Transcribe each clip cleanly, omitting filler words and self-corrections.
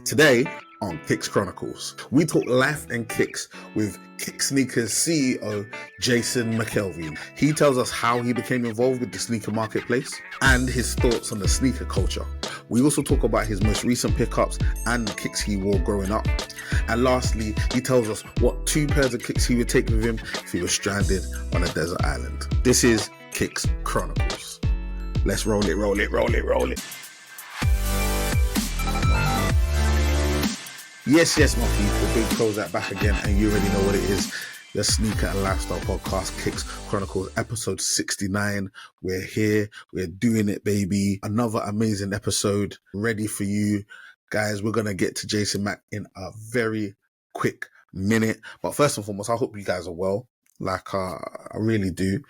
Today on Kicks Chronicles, we talk life and kicks with KYX Sneakers CEO Jason McKelvey. He tells us how he became involved with the sneaker marketplace and his thoughts on the sneaker culture. We also talk about his most recent pickups and the kicks he wore growing up. And lastly, he tells us what 2 pairs of kicks he would take with him if he was stranded on a desert island. This is KYX Chronicles. Let's roll it, roll it, roll it, roll it. Yes, my people, Big PROZECH back again, and you already know what it is. The Sneaker and Lifestyle Podcast, KYX Chronicles, episode 69. We're here, we're doing it, baby. Another amazing episode ready for you. Guys, we're going to get to Jason Mack in a very quick minute. But first and foremost, I hope you guys are well. Like, I really do.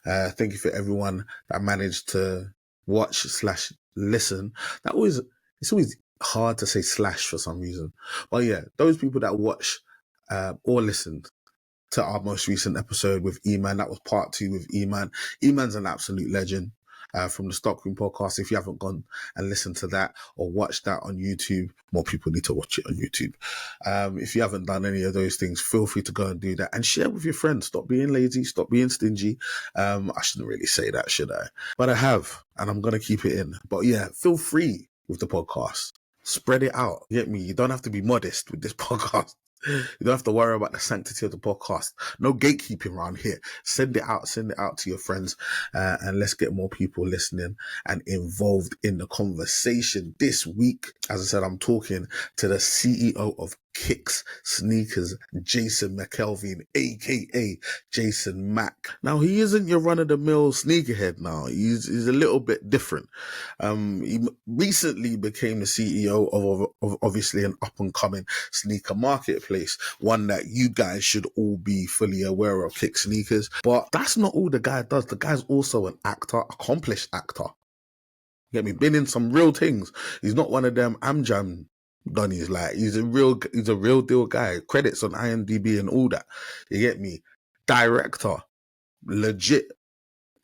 Thank you for everyone that managed to watch/listen. It's always hard to say slash for some reason. But yeah, those people that watch or listened to our most recent episode with E-Man, that was part 2 with E-Man. E-Man's an absolute legend from the Stockroom podcast. If you haven't gone and listened to that or watched that on YouTube, more people need to watch it on YouTube. If you haven't done any of those things, feel free to go and do that and share with your friends. Stop being lazy, stop being stingy. I shouldn't really say that, should I? But I have, and I'm going to keep it in. But yeah, feel free with the podcast. Spread it out. You get me? You don't have to be modest with this podcast. You don't have to worry about the sanctity of the podcast. No gatekeeping around here. Send it out to your friends, and let's get more people listening and involved in the conversation. This week, as I said, I'm talking to the CEO of KYX Sneakers, Jason McKelvey, aka Jason Mack. Now, he isn't your run-of-the-mill sneakerhead now. He's a little bit different. He recently became the CEO of obviously an up-and-coming sneaker marketplace, one that you guys should all be fully aware of, KYX Sneakers. But that's not all the guy does. The guy's also an actor, accomplished actor. You get me? Been in some real things. He's not one of them Amjam Donnies. Like, he's a real deal guy. Credits on IMDb and all that. You get me? Director, legit,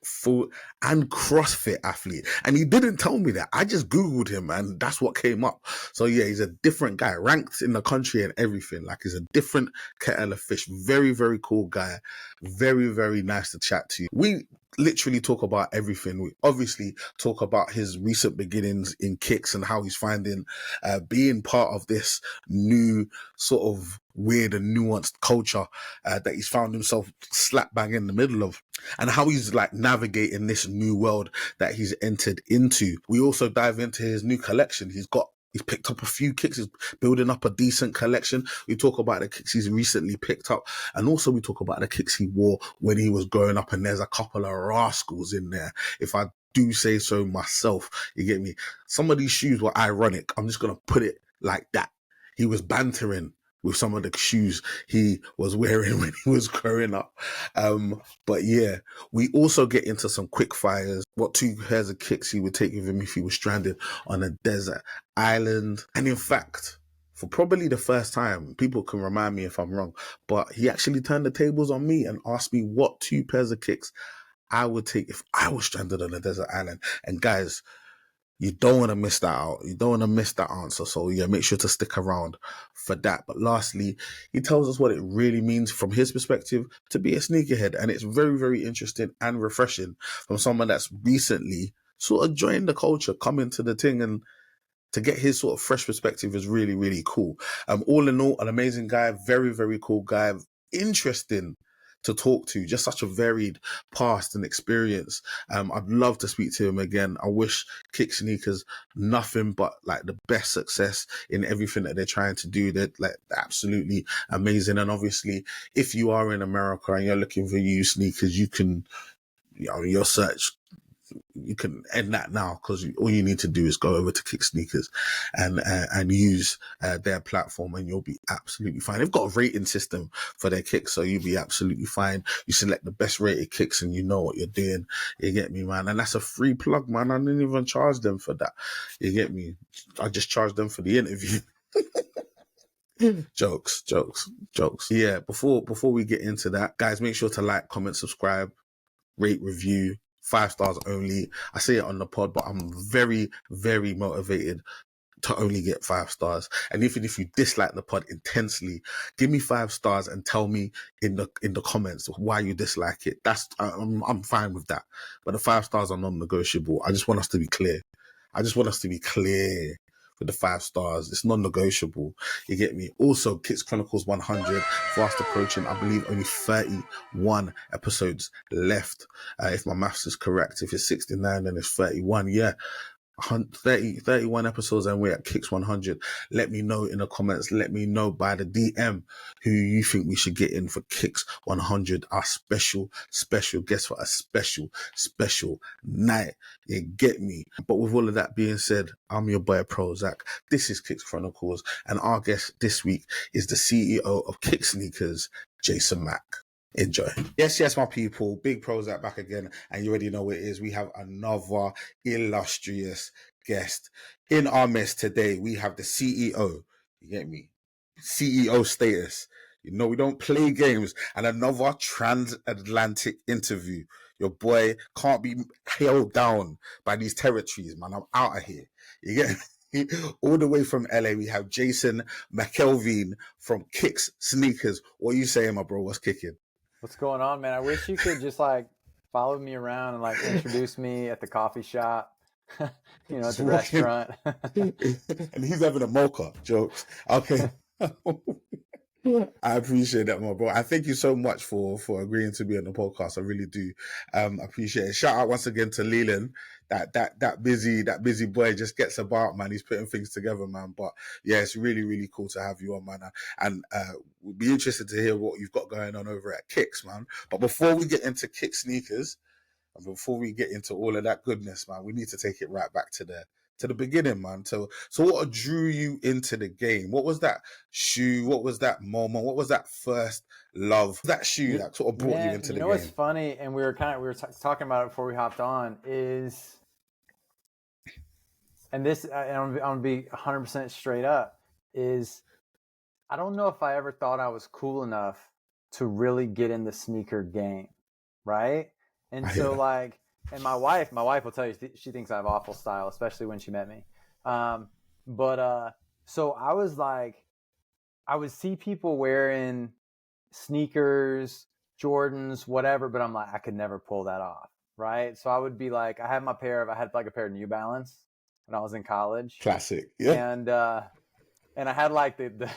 full and CrossFit athlete. And he didn't tell me that. I just Googled him and that's what came up. So yeah, he's a different guy, ranked in the country and everything. Like, he's a different kettle of fish. Very, very cool guy. Very, very nice to chat to. We literally talk about everything. We obviously talk about his recent beginnings in kicks and how he's finding being part of this new sort of weird and nuanced culture that he's found himself slap bang in the middle of, and how he's like navigating this new world that he's entered into. We also dive into his new collection. He's picked up a few kicks. He's building up a decent collection. We talk about the kicks he's recently picked up. And also we talk about the kicks he wore when he was growing up. And there's a couple of rascals in there, if I do say so myself. You get me? Some of these shoes were ironic. I'm just going to put it like that. He was bantering with some of the shoes he was wearing when he was growing up. But yeah, we also get into some quick fires. What 2 pairs of kicks he would take with him if he was stranded on a desert island. And in fact, for probably the first time, people can remind me if I'm wrong, but he actually turned the tables on me and asked me what 2 pairs of kicks I would take if I was stranded on a desert island. And guys, you don't want to miss that out. You don't want to miss that answer. So yeah, make sure to stick around for that. But lastly, he tells us what it really means from his perspective to be a sneakerhead. And it's very, very interesting and refreshing from someone that's recently sort of joined the culture, come into the thing, and to get his sort of fresh perspective is really, really cool. All in all, an amazing guy, very, very cool guy, interesting to talk to, just such a varied past and experience. I'd love to speak to him again. I wish KYX Sneakers nothing but like the best success in everything that they're trying to do. They're like absolutely amazing. And obviously, if you are in America and you're looking for used sneakers, you can, your search, you can end that now, because all you need to do is go over to KYX Sneakers and use their platform, and you'll be absolutely fine. They've got a rating system for their kicks, so you'll be absolutely fine. You select the best rated kicks and you know what you're doing. You get me, man? And that's a free plug, man. I didn't even charge them for that. You get me? I just charged them for the interview. Jokes. Yeah, before we get into that, guys, make sure to like, comment, subscribe, rate, review. 5 stars only. I say it on the pod, but I'm very, very motivated to only get 5 stars. And even if you dislike the pod intensely, give me 5 stars and tell me in the comments why you dislike it. I'm fine with that. But the 5 stars are non-negotiable. I just want us to be clear. With the 5 stars. It's non-negotiable. You get me? Also, Kicks Chronicles 100, fast approaching. I believe only 31 episodes left. If my maths is correct. If it's 69, then it's 31. Yeah. 31 episodes and we're at Kicks 100. Let me know in the comments. Let me know by the DM who you think we should get in for Kicks 100, our special guest for a special night. You get me? But with all of that being said, I'm your boy PROZECH. This is Kicks Chronicles, and our guest this week is the CEO of KYX Sneakers, Jason Mack. Enjoy. Yes, my people. Big PROZECH back again, and you already know what it is. We have another illustrious guest in our midst today. We have the CEO. You get me? CEO status. You know, we don't play games. And another transatlantic interview. Your boy can't be held down by these territories, man. I'm out of here. You get me? All the way from LA, we have Jason McKelveen from KYX Sneakers. What are you saying, my bro? What's kicking? What's going on, man? I wish you could just like follow me around and like introduce me at the coffee shop, at the restaurant. And he's having a mocha. Jokes. Okay. I appreciate that, my bro. I thank you so much for agreeing to be on the podcast. I really do appreciate it. Shout out once again to Leland. That busy boy just gets about, man. He's putting things together, man. But yeah, it's really, really cool to have you on, man. And we'll be interested to hear what you've got going on over at Kicks, man. But before we get into KYX Sneakers, and before we get into all of that goodness, man, we need to take it right back to the beginning, man. So what drew you into the game? What was that shoe? What was that moment? What was that first love? That shoe that sort of brought you into the game? You know what's funny, and we were talking about it before we hopped on, is, and this, I'm gonna be 100% straight up, is I don't know if I ever thought I was cool enough to really get in the sneaker game, right? And so like, and my wife will tell you, she thinks I have awful style, especially when she met me. So I was like, I would see people wearing sneakers, Jordans, whatever, but I'm like, I could never pull that off, right? So I would be like, I had like a pair of New Balance when I was in college. Classic, yeah. And I had like the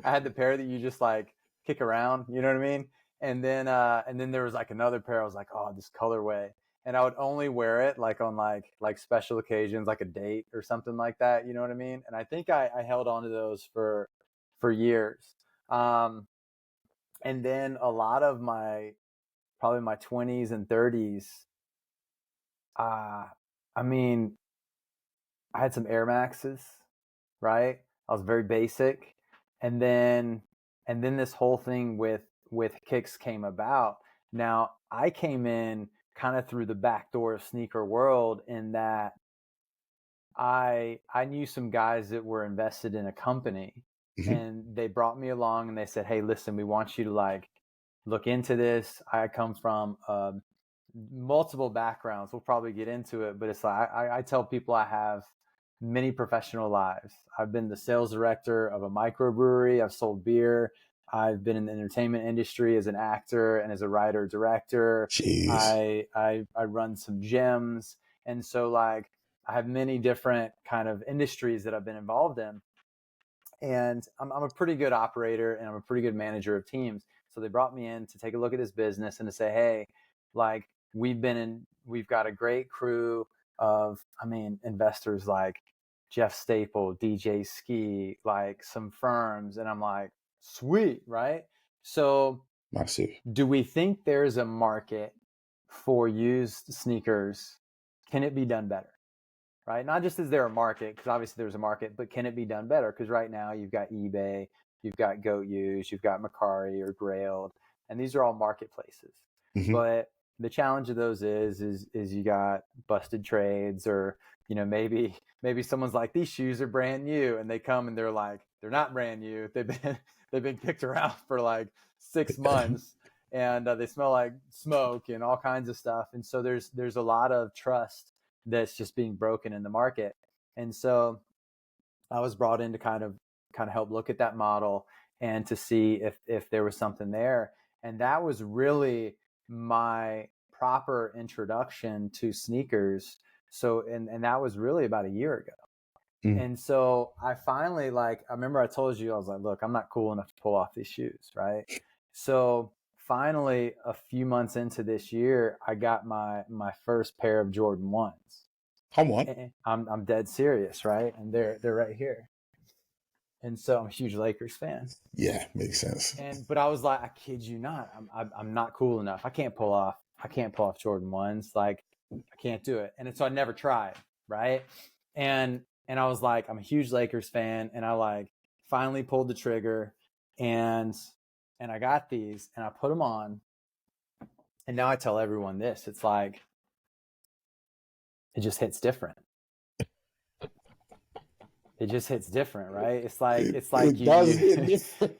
I had the pair that you just like kick around, you know what I mean? And then there was like another pair. I was like, oh, this colorway, and I would only wear it like on like special occasions, like a date or something like that. You know what I mean? And I think I held on to those for years. And then a lot of probably my 20s and 30s. I mean, I had some Air Maxes, right? I was very basic, and then this whole thing with Kicks came about. Now I came in kind of through the back door of sneaker world, in that I knew some guys that were invested in a company, and they brought me along and they said, hey, listen, we want you to like look into this. I come from multiple backgrounds. We'll probably get into it, but it's like I tell people I have many professional lives. I've been the sales director of a microbrewery. I've sold beer. I've been in the entertainment industry as an actor and as a writer director. Jeez. I run some gyms, and so like I have many different kind of industries that I've been involved in, and I'm a pretty good operator and I'm a pretty good manager of teams. So they brought me in to take a look at this business and to say, hey, like we've got a great crew of, investors like Jeff Staple, DJ Ski, like some firms. And I'm like, sweet, right? So massive. Do we think there's a market for used sneakers? Can it be done better? Right? Not just is there a market, because obviously there's a market, but can it be done better? Because right now you've got eBay, you've got Goat Used, you've got Macari or Grailed, and these are all marketplaces. But the challenge of those is you got busted trades, or maybe someone's like, these shoes are brand new, and they come and they're like, they're not brand new. They've been kicked around for like 6 months, and they smell like smoke and all kinds of stuff. And so there's a lot of trust that's just being broken in the market. And so I was brought in to kind of help look at that model and to see if there was something there. And that was really my proper introduction to sneakers. So, and that was really about a year ago. Mm. And so I finally, like, I remember I told you, I was like, look, I'm not cool enough to pull off these shoes, right? So finally, a few months into this year, I got my first pair of Jordan 1s. Come on. And I'm dead serious, right? And they're right here. And so I'm a huge Lakers fan. Yeah, makes sense. But I was like, I kid you not, I'm not cool enough. I can't pull off Jordan 1s. Like, I can't do it. And so I never tried, right? And I was like, I'm a huge Lakers fan, and I like finally pulled the trigger, and I got these, and I put them on, and now I tell everyone this. It's like, it just hits different. It just hits different, right? It's like it does hit different.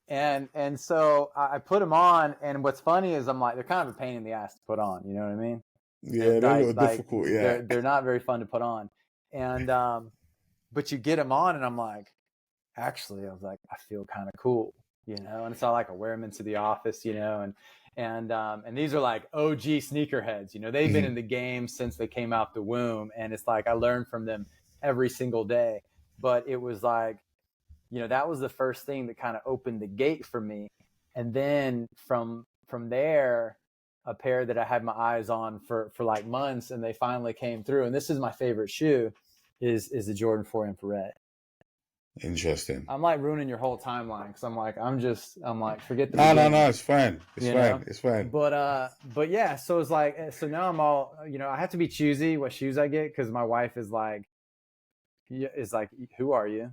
And so I put them on, and what's funny is I'm like, they're kind of a pain in the ass to put on. You know what I mean? Yeah, they're a little difficult. Yeah, they're not very fun to put on, and but you get them on, and I'm like, actually, I was like, I feel kind of cool, you know. And so I like, I wear them into the office, you know, and these are like OG sneakerheads, you know. They've been in the game since they came out the womb, and it's like I learned from them every single day. But it was like, you know, that was the first thing that kind of opened the gate for me. And then from there, a pair that I had my eyes on for like months, and they finally came through. And this is my favorite shoe, is the Jordan 4 Infrared. Interesting. I'm like ruining your whole timeline, because I'm like, forget the No, it's fine. It's fine. But yeah, so it's like, so now I'm all, you know, I have to be choosy what shoes I get, because my wife is like, who are you?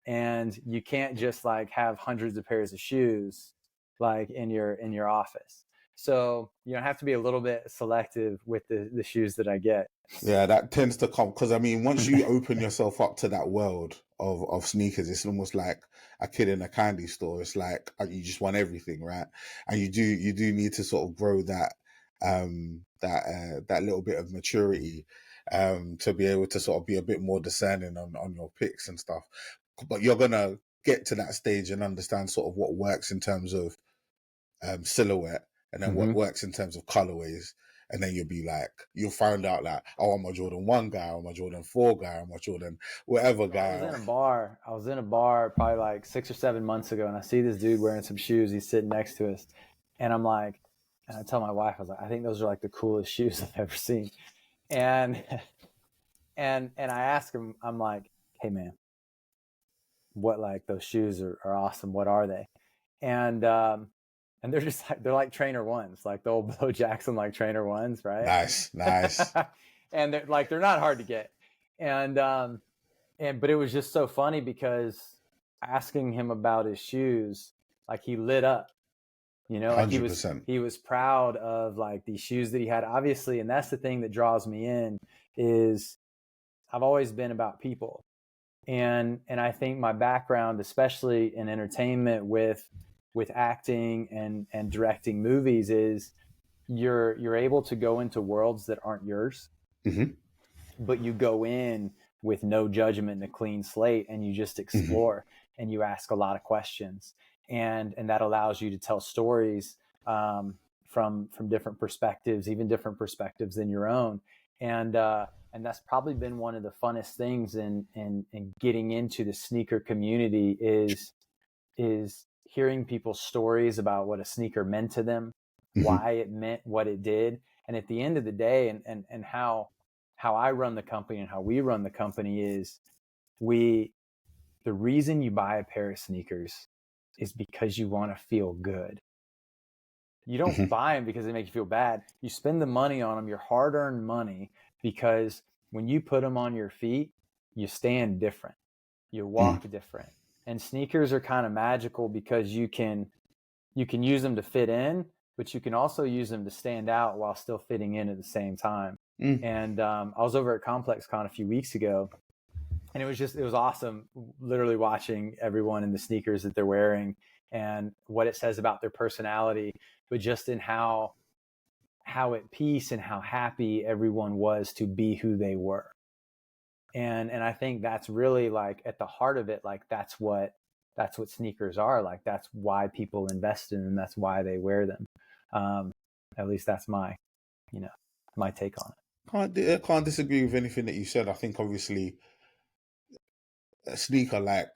And you can't just like have hundreds of pairs of shoes like in your office. So, you know, I have to be a little bit selective with the shoes that I get. Yeah, that tends to come, because I mean, once you open yourself up to that world of sneakers, it's almost like a kid in a candy store. It's like you just want everything, right? And you do need to sort of grow that that little bit of maturity to be able to sort of be a bit more discerning on your picks and stuff. But you're gonna get to that stage and understand sort of what works in terms of silhouette, and then what works in terms of colorways. And then you'll find out like, oh, I'm a Jordan 1 guy, I'm a Jordan 4 guy, I'm a Jordan whatever guy. I was in a bar probably like 6 or 7 months ago, and I see this dude wearing some shoes. He's sitting next to us, and I'm like, and I tell my wife, I was like, I think those are like the coolest shoes I've ever seen. And I ask him, I'm like, hey man, what, like, those shoes are awesome. What are they? And they're just like, they're like trainer 1s, like the old Bo Jackson, like trainer 1s, right? Nice. And they're not hard to get. But it was just so funny, because asking him about his shoes, like, he lit up, you know, like 100%. he was proud of like these shoes that he had, obviously. And that's the thing that draws me in, is I've always been about people. And I think my background, especially in entertainment with acting and directing movies, is you're able to go into worlds that aren't yours, but you go in with no judgment and a clean slate, and you just explore, and you ask a lot of questions, and that allows you to tell stories from different perspectives, even different perspectives than your own. And that's probably been one of the funnest things in getting into the sneaker community, is hearing people's stories about what a sneaker meant to them, why it meant what it did. And at the end of the day, and how I run the company and how we run the company, is the reason you buy a pair of sneakers is because you want to feel good. You don't buy them because they make you feel bad. You spend the money on them, your hard-earned money, because when you put them on your feet, you stand different, you walk different. And sneakers are kind of magical, because you can use them to fit in, but you can also use them to stand out while still fitting in at the same time. And I was over at ComplexCon a few weeks ago, and it was awesome, literally watching everyone in the sneakers that they're wearing and what it says about their personality, but just in how at peace and how happy everyone was to be who they were. And I think that's really like at the heart of it, like that's what sneakers are. Like that's why people invest in them. That's why they wear them. At least that's my, you know, my take on it. I can't disagree with anything that you said. I think obviously a sneaker, like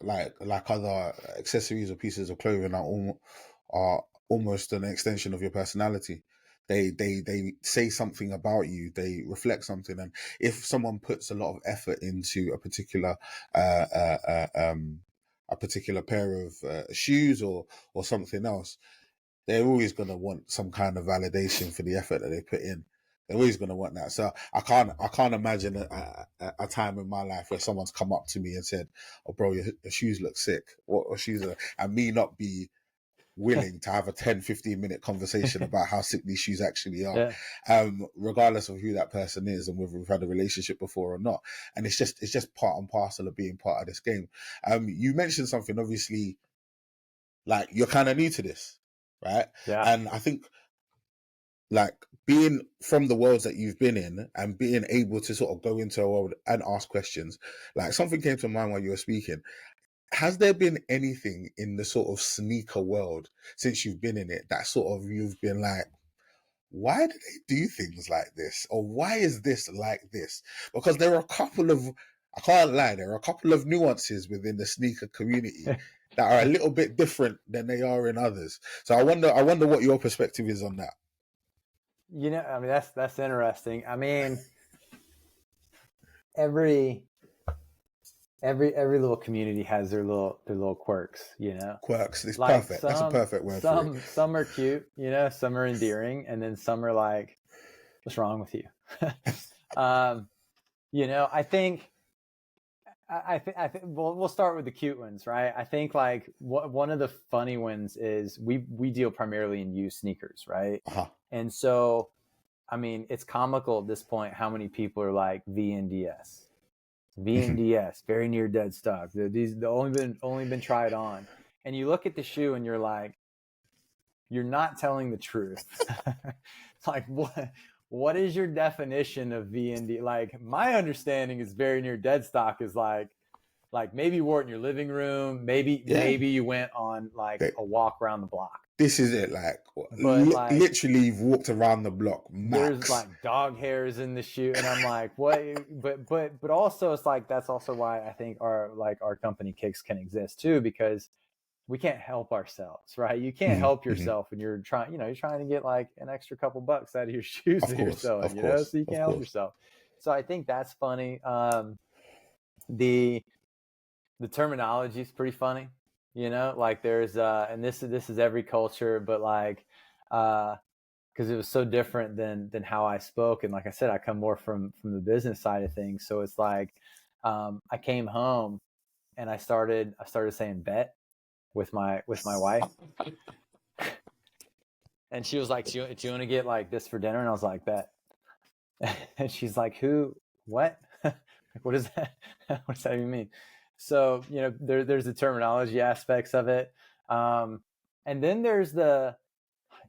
other accessories or pieces of clothing, are almost an extension of your personality. They say something about you. They reflect something. And if someone puts a lot of effort into uh, uh, uh, um, a particular pair of shoes or something else, they're always going to want some kind of validation for the effort that they put in. They're always going to want that. So I can't imagine a time in my life where someone's come up to me and said, "Oh, bro, your shoes look sick." What shoes are, and me not be willing to have a 10-15 minute conversation about how sick these shoes actually are, Yeah. regardless of who that person is and whether we've had a relationship before or not. And it's just part and parcel of being part of this game. You mentioned something, obviously, like you're kind of new to this, right? Yeah. And I think like being from the worlds that you've been in and being able to sort of go into a world and ask questions, like something came to mind while you were speaking. Has there been anything in the sort of sneaker world since you've been in it that sort of you've been like, why do they do things like this? Or why is this like this? Because there are a couple of, I can't lie, there are a couple of nuances within the sneaker community that are a little bit different than they are in others. So I wonder what your perspective is on that. You know, I mean, that's interesting. I mean, every little community has their little quirks, you know. Quirks. It's Like perfect. That's a perfect word for it. some are cute, you know, some are endearing, and then some are like, what's wrong with you? You know, I think we'll start with the cute ones, right? I think like one of the funny ones is we deal primarily in used sneakers, right? Uh-huh. And so, I mean, it's comical at this point how many people are like VNDS, very near dead stock. These only been tried on, and you look at the shoe and you're like, you're not telling the truth. It's like what is your definition of VND? Like my understanding is very near dead stock is like maybe you wore it in your living room, maybe you went on like a walk around the block. This is it, like, But like literally you've walked around the block max. There's like dog hairs in the shoe, and I'm like, what? But also it's like that's also why I think our company Kicks can exist too, because we can't help ourselves, right? You can't help yourself when you're trying, you're trying to get like an extra couple bucks out of your shoes that you're selling, so you can't help yourself. So I think that's funny. The terminology is pretty funny, like there's and this is every culture, but like because it was so different than how I spoke, and like I said, I come more from the business side of things. So it's like I came home and I started saying bet with my wife, and she was like, do you want to get like this for dinner? And I was like, bet. And she's like, who, what? Like, what is that? What does that even mean? So, there's the terminology aspects of it. And then there's the,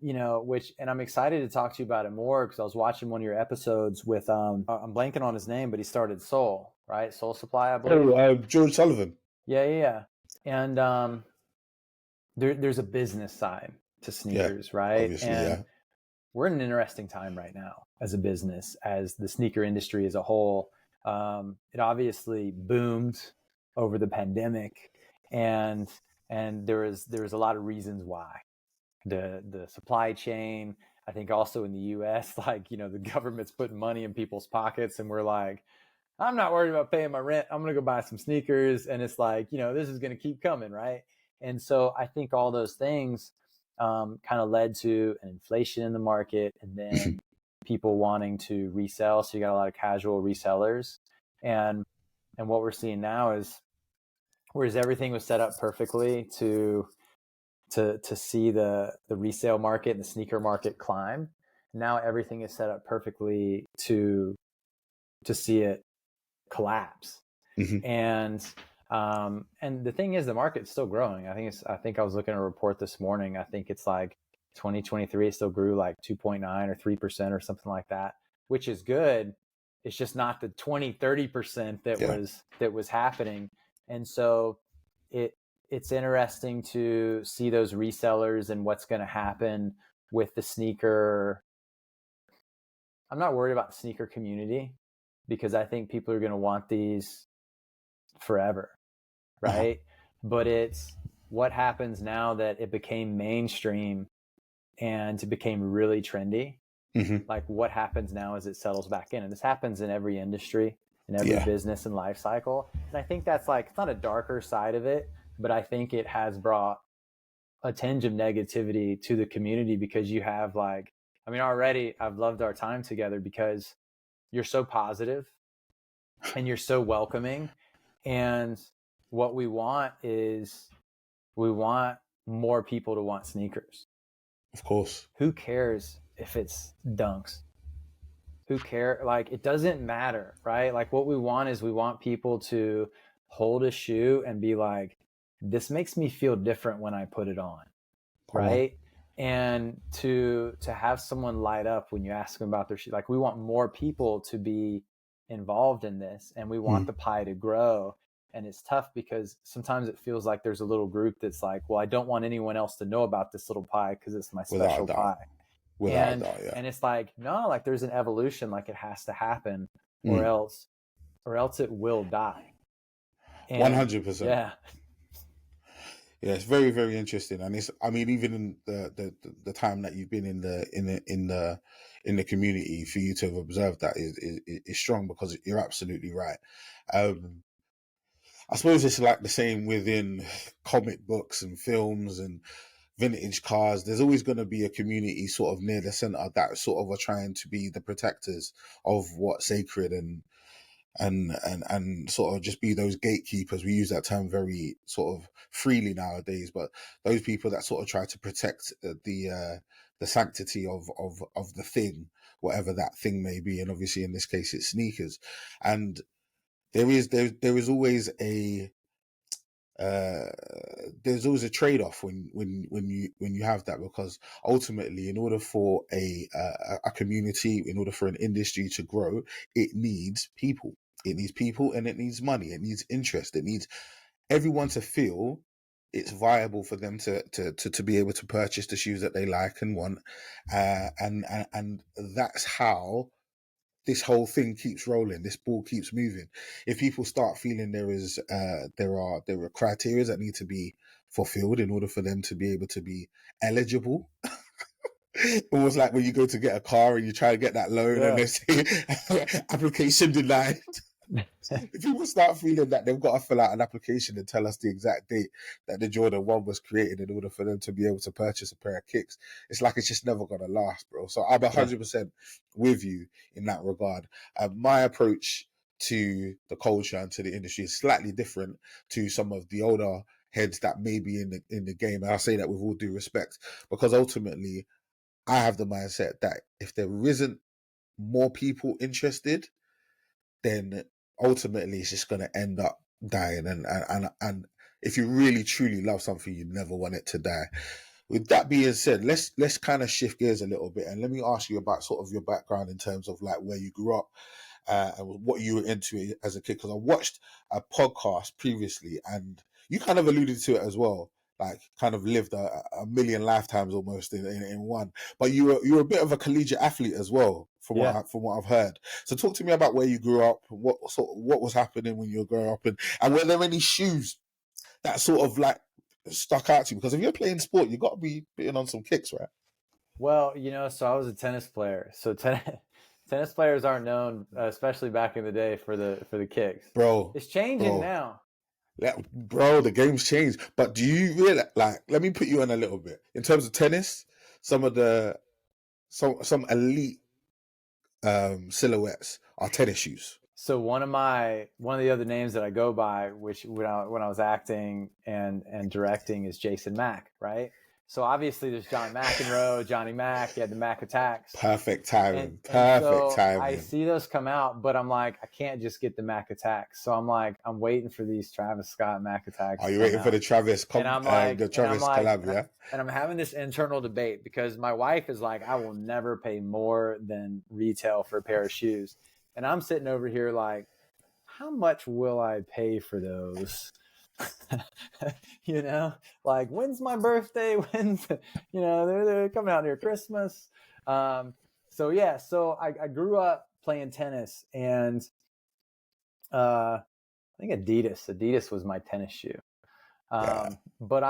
which, and I'm excited to talk to you about it more because I was watching one of your episodes with, I'm blanking on his name, but he started Soul, right? Soul Supply, I believe. George Sullivan. Yeah. And there's a business side to sneakers, right? And we're in an interesting time right now as a business, as the sneaker industry as a whole. It obviously boomed over the pandemic, and there was a lot of reasons why. The supply chain, I think also in the US, like, the government's putting money in people's pockets, and we're like, I'm not worried about paying my rent. I'm going to go buy some sneakers. And it's like, this is going to keep coming, right? And so I think all those things kind of led to an inflation in the market, and then people wanting to resell. So you got a lot of casual resellers. And what we're seeing now is, whereas everything was set up perfectly to see the resale market and the sneaker market climb, now everything is set up perfectly to see it collapse. And the thing is, the market's still growing. I think I was looking at a report this morning. I think it's like 2023, it still grew like 2.9 or 3% or something like that, which is good. It's just not the 20-30% that was happening. And so it's interesting to see those resellers and what's going to happen with the sneaker. I'm not worried about the sneaker community because I think people are going to want these forever, right? But it's what happens now that it became mainstream and it became really trendy. Like what happens now as it settles back in, and this happens in every industry, in every business and life cycle. And I think that's like, it's not a darker side of it, but I think it has brought a tinge of negativity to the community because you have like, I mean, already I've loved our time together because you're so positive and you're so welcoming. And what we want is we want more people to want sneakers. Of course. Who cares if it's dunks? Who cares? Like, it doesn't matter, right? Like, what we want is we want people to hold a shoe and be like, this makes me feel different when I put it on, right? And to have someone light up when you ask them about their shoe. Like, we want more people to be involved in this, and we want the pie to grow. And it's tough because sometimes it feels like there's a little group that's like, well, I don't want anyone else to know about this little pie because it's my special pie. And it's like, no, like there's an evolution, like it has to happen or else it will die. 100%. Yeah. Yeah, it's very, very interesting. And it's, I mean, even in the time that you've been in the community, for you to have observed that is strong, because you're absolutely right. I suppose it's like the same within comic books and films and vintage cars. There's always going to be a community sort of near the center that sort of are trying to be the protectors of what's sacred and sort of just be those gatekeepers. We use that term very sort of freely nowadays, but those people that sort of try to protect the sanctity of the thing, whatever that thing may be. And obviously in this case it's sneakers. And there is always a there's always a trade-off when you have that, because ultimately, in order for a community, in order for an industry to grow, it needs people. It needs people, and it needs money. It needs interest. It needs everyone to feel it's viable for them to be able to purchase the shoes that they like and want, and that's how this whole thing keeps rolling. This ball keeps moving. If people start feeling there are criteria that need to be fulfilled in order for them to be able to be eligible, almost like when you go to get a car and you try to get that loan and they say application denied. If people start feeling that they've got to fill out an application and tell us the exact date that the Jordan 1 was created in order for them to be able to purchase a pair of kicks, it's like it's just never going to last, bro. So I'm 100% with you in that regard. My approach to the culture and to the industry is slightly different to some of the older heads that may be in the game. And I say that with all due respect, because ultimately I have the mindset that if there isn't more people interested, then ultimately it's just going to end up dying. And if you really truly love something, you never want it to die. With that being said, let's kind of shift gears a little bit, and let me ask you about sort of your background in terms of like where you grew up and what you were into as a kid. Because I watched a podcast previously, and you kind of alluded to it as well. Like, kind of lived a million lifetimes almost in one. But you were a bit of a collegiate athlete as well, from what I've heard. So talk to me about where you grew up, what was happening when you were growing up, and were there any shoes that sort of like stuck out to you? Because if you're playing sport, you got to be putting on some kicks, right? Well, so I was a tennis player. So tennis players aren't known, especially back in the day, for the kicks. Bro, it's changing now. Bro, the game's changed. But do you realize, like, let me put you on a little bit. In terms of tennis, some elite silhouettes are tennis shoes. So one of the other names that I go by, which when I was acting and directing, is Jason Mack, right? So obviously there's John McEnroe, Johnny Mack. You had the Mack attacks. Perfect timing. I see those come out, but I'm like, I can't just get the Mack attacks. So I'm like, I'm waiting for these Travis Scott Mack attacks. Are you waiting for the Travis collab? Yeah. And I'm having this internal debate because my wife is like, I will never pay more than retail for a pair of shoes. And I'm sitting over here like, how much will I pay for those? Like, when's my birthday? When's, they're coming out near Christmas. So I grew up playing tennis, and I think Adidas was my tennis shoe. But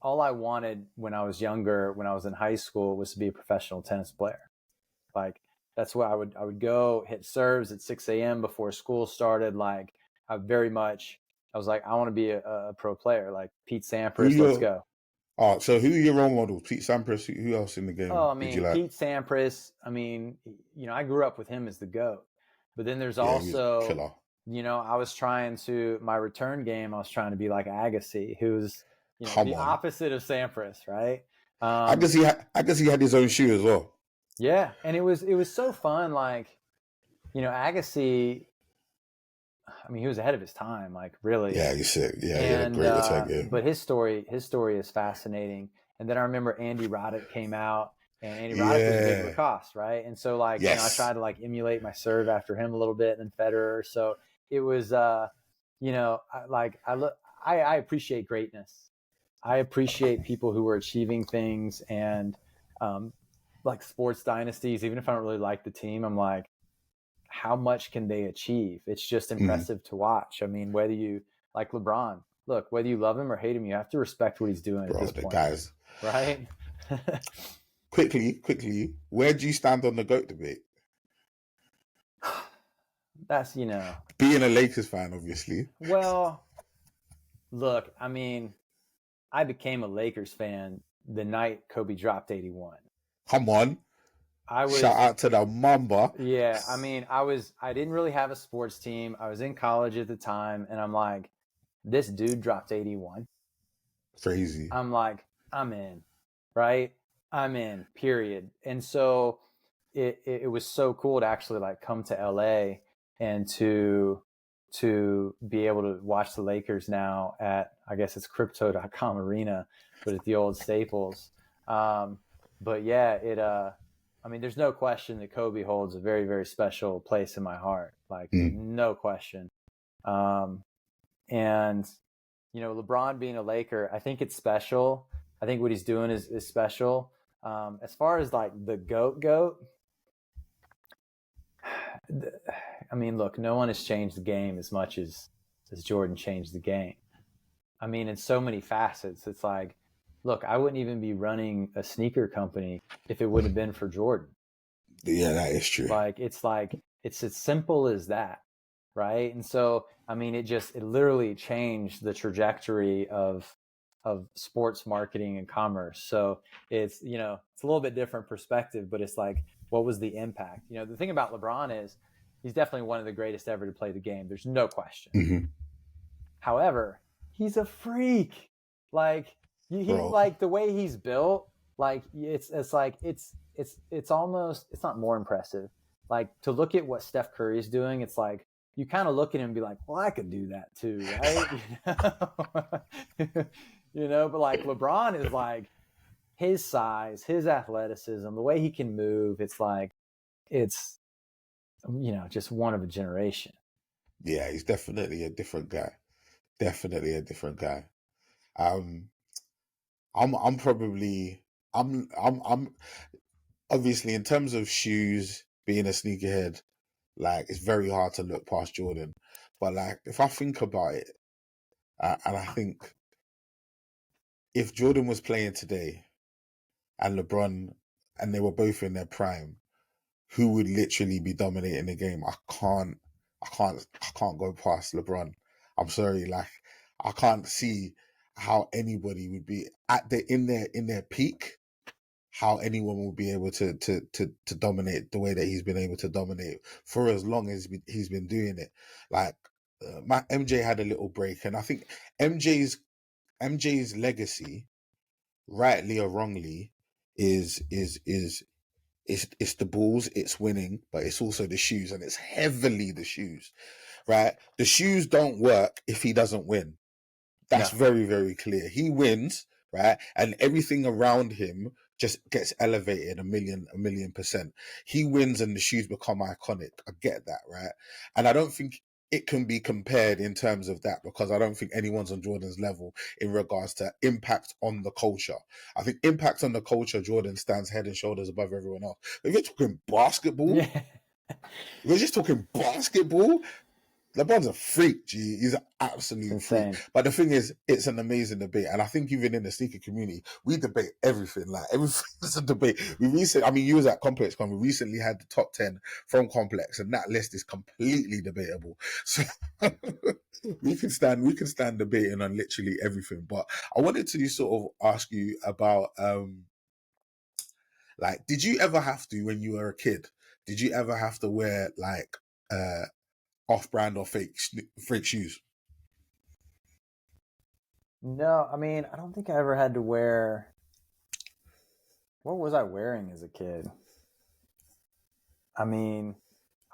all I wanted when I was younger, when I was in high school, was to be a professional tennis player. Like, that's where I would go hit serves at 6 a.m. before school started. Like, I was like, I want to be a pro player, like Pete Sampras. Let's go. Oh, so who are your role models? Pete Sampras. Who else in the game? Oh, I mean, Pete Sampras. I mean, I grew up with him as the GOAT. But then there's also, I was trying to, my return game, I was trying to be like Agassi, who's, the opposite of Sampras, right? I guess he had his own shoe as well. Yeah, and it was so fun. Like, Agassi, I mean, he was ahead of his time, like, really. Yeah, he's sick. Yeah, he had a great return game. But his story is fascinating. And then I remember Andy Roddick came out, and Andy Roddick was big Lacoste, right? And so, like, I tried to like emulate my serve after him a little bit, and then Federer. So it was, I appreciate greatness. I appreciate people who are achieving things, and like sports dynasties. Even if I don't really like the team, I'm like, how much can they achieve? It's just impressive to watch. I mean, whether you like LeBron, look, whether you love him or hate him, you have to respect what he's doing at this point. Guys, right? quickly, where do you stand on the GOAT debate? That's, being a Lakers fan, obviously. Well, look, I mean, I became a Lakers fan the night Kobe dropped 81. Come on. Shout out to the Mamba. Yeah, I mean, I didn't really have a sports team. I was in college at the time, and I'm like, this dude dropped 81. Crazy. I'm like, I'm in, right? I'm in, period. And so it was so cool to actually like come to LA and to be able to watch the Lakers now at, I guess it's crypto.com arena, but at the old Staples. But yeah, I mean, there's no question that Kobe holds a very, very special place in my heart. Like, no question. And, LeBron being a Laker, I think it's special. I think what he's doing is special. As far as like the GOAT, I mean, look, no one has changed the game as much as Jordan changed the game. I mean, in so many facets, it's like, look, I wouldn't even be running a sneaker company if it wouldn't have been for Jordan. Yeah, that is true. It's as simple as that, right? And so, I mean, it literally changed the trajectory of sports marketing and commerce. So it's, it's a little bit different perspective, but it's like, what was the impact? The thing about LeBron is he's definitely one of the greatest ever to play the game. There's no question. Mm-hmm. However, he's a freak. Like, like the way he's built, like it's almost, it's not more impressive. Like, to look at what Steph Curry is doing, it's like you kind of look at him and be like, well, I could do that too, right? But like LeBron is like, his size, his athleticism, the way he can move, it's like, it's just one of a generation. Yeah, he's definitely a different guy. I'm obviously, in terms of shoes, being a sneakerhead, like, it's very hard to look past Jordan. But like, if I think about it, and I think if Jordan was playing today and LeBron, and they were both in their prime, who would literally be dominating the game? I can't go past LeBron. I'm sorry, like, I can't see how anybody would be in their peak, how anyone will be able to dominate the way that he's been able to dominate for as long as he's been doing it. Like, my MJ had a little break, and I think MJ's legacy, rightly or wrongly, is it's the balls, it's winning, but it's also the shoes, and it's heavily the shoes, right? The shoes don't work if he doesn't win. That's very, very clear. He wins, right? And everything around him just gets elevated a million percent. He wins and the shoes become iconic. I get that, right? And I don't think it can be compared in terms of that, because I don't think anyone's on Jordan's level in regards to impact on the culture. I think impact on the culture, Jordan stands head and shoulders above everyone else. If you're talking basketball, Yeah. we're just talking basketball. LeBron's a freak, G. He's an absolute freak. Insane. But the thing is, it's an amazing debate. And I think even in the sneaker community, we debate everything. Like, everything's a debate. You was at ComplexCon. We recently had the top 10 from Complex, and that list is completely debatable. So we can stand debating on literally everything. But I wanted to sort of ask you about, like, did you ever have to, when you were a kid, did you ever have to wear, like, off-brand or fake shoes? No, I mean, I don't think I ever had to wear. What was I wearing as a kid? I mean,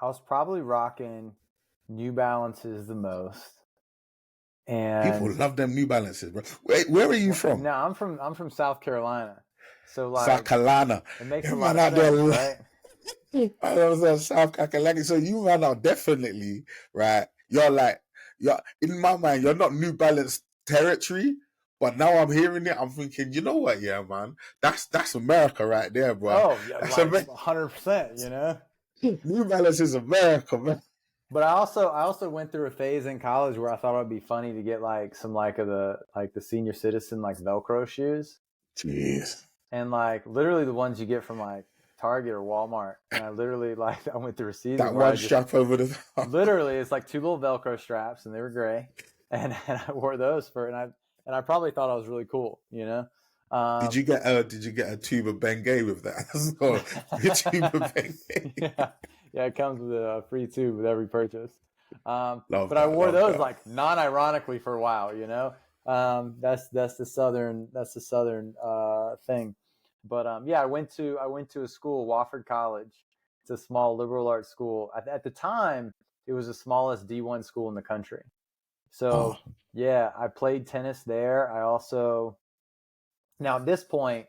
I was probably rocking New Balances the most. And people love them New Balances, bro. Wait, where are you from? No, I'm from South Carolina. So like South Carolina. It makes a lot of sense, right? I was South Carolina. So you man are definitely right. You're in my mind, you're not New Balance territory. But now I'm hearing it, I'm thinking, you know what, yeah, man, that's America right there, bro. Oh, yeah, like 100%, you know. New Balance is America, man. But I also went through a phase in college where I thought it would be funny to get like some like the senior citizen like Velcro shoes. Jeez. And like literally the ones you get from like Target or Walmart. And I literally I went through a season that one strap over the literally it's like two little Velcro straps, and they were gray, and I wore those and I probably thought I was really cool, you know. Did you get a tube of Bengay with that? A tube of Bengay. Yeah, it comes with a free tube with every purchase. But I wore those like non-ironically for a while, you know. That's the southern thing. But yeah, I went to a school, Wofford College. It's a small liberal arts school. At the time, it was the smallest D1 school in the country. So yeah, I played tennis there. I also, now at this point,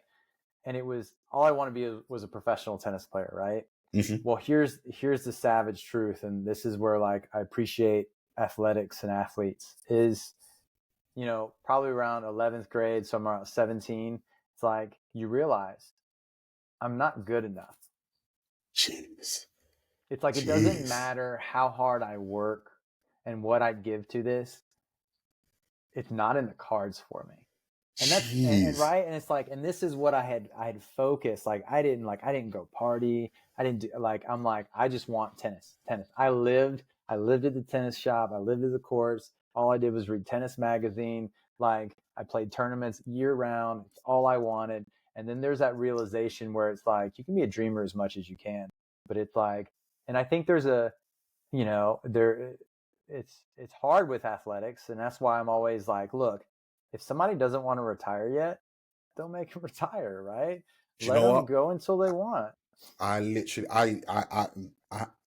and it was all I want to be was a professional tennis player, right? Mm-hmm. Well, here's the savage truth, and this is where like I appreciate athletics and athletes is, you know, probably around 11th grade, so I'm around 17. It's like you realize I'm not good enough. Jeez. It's like it doesn't matter how hard I work and what I give to this. It's not in the cards for me. And that's and right. And it's like, and this is what I had focused. Like I didn't go party. I didn't do I just want tennis. I lived at the tennis shop. I lived at the courts. All I did was read Tennis Magazine. Like I played tournaments year round. It's all I wanted. And then there's that realization where it's like, you can be a dreamer as much as you can, but it's like, and I think there's a, you know, it's hard with athletics. And that's why I'm always like, look, if somebody doesn't want to retire yet, don't make them retire, right? Let them go until they want. I literally, I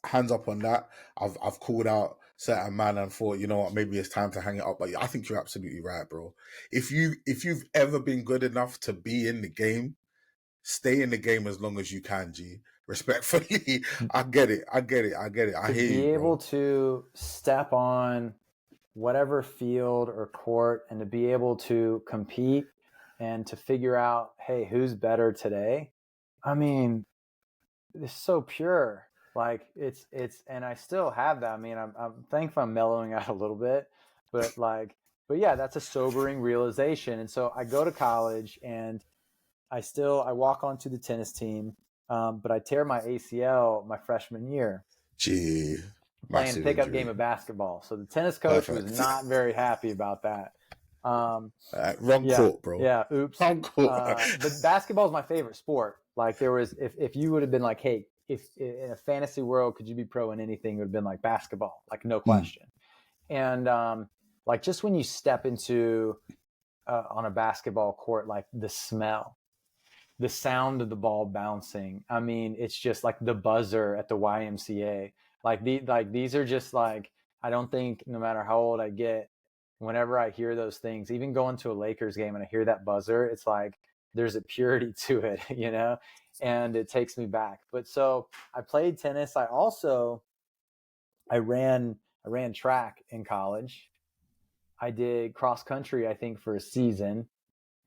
hands up on that. I've called out certain man and thought, you know what, maybe it's time to hang it up. But I think you're absolutely right, bro. If you've ever been good enough to be in the game, stay in the game as long as you can, G. Respectfully, I get it. I hear you, bro. To be able to step on whatever field or court and to be able to compete and to figure out, hey, who's better today? I mean, it's so pure. Like it's, and I still have that. I mean, I'm thankful I'm mellowing out a little bit, but yeah, that's a sobering realization. And so I go to college and I walk onto the tennis team, but I tear my ACL my freshman year. Gee. Playing pickup game of basketball. So the tennis coach was not very happy about that. Wrong court, bro. Yeah, oops. Wrong court. But basketball is my favorite sport. Like there was, if you would have been like, hey, if in a fantasy world, could you be pro in anything? It would have been like basketball, like no question. And like just when you step into on a basketball court, like the smell, the sound of the ball bouncing. I mean, it's just like the buzzer at the YMCA. These are just like, I don't think no matter how old I get, whenever I hear those things, even going to a Lakers game and I hear that buzzer, it's like there's a purity to it, you know, and it takes me back. But so I played tennis. I ran track in college. I did cross country, I think, for a season.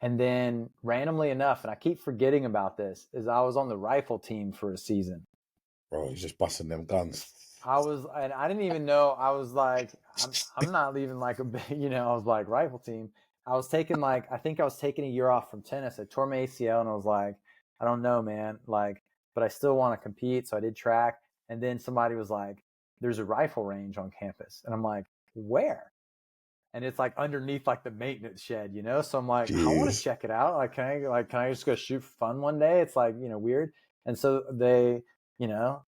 And then randomly enough, and I keep forgetting about this, is I was on the rifle team for a season. Bro, he's just busting them guns. And I didn't even know. I was like, I'm not even like you know, I was like rifle team. I think I was taking a year off from tennis. I tore my ACL and I was like, I don't know, man. Like, but I still want to compete. So I did track. And then somebody was like, there's a rifle range on campus. And I'm like, where? And it's like underneath like the maintenance shed, you know? So I'm like, I want to Jeez. check it out. Like, can I just go shoot for fun one day? It's like, you know, weird. And so you know,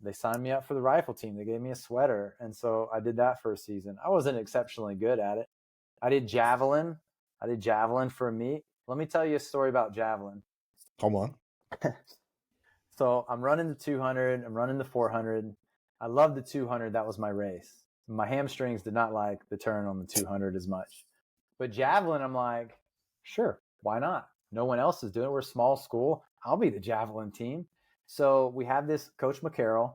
they signed me up for the rifle team. They gave me a sweater. And so I did that for a season. I wasn't exceptionally good at it. I did javelin. For a meet. Let me tell you a story about javelin. Come on. So I'm running the 200. I'm running the 400. I love the 200. That was my race. My hamstrings did not like the turn on the 200 as much. But javelin, I'm like, sure, why not? No one else is doing it. We're a small school. I'll be the javelin team. So we have this Coach McCarroll,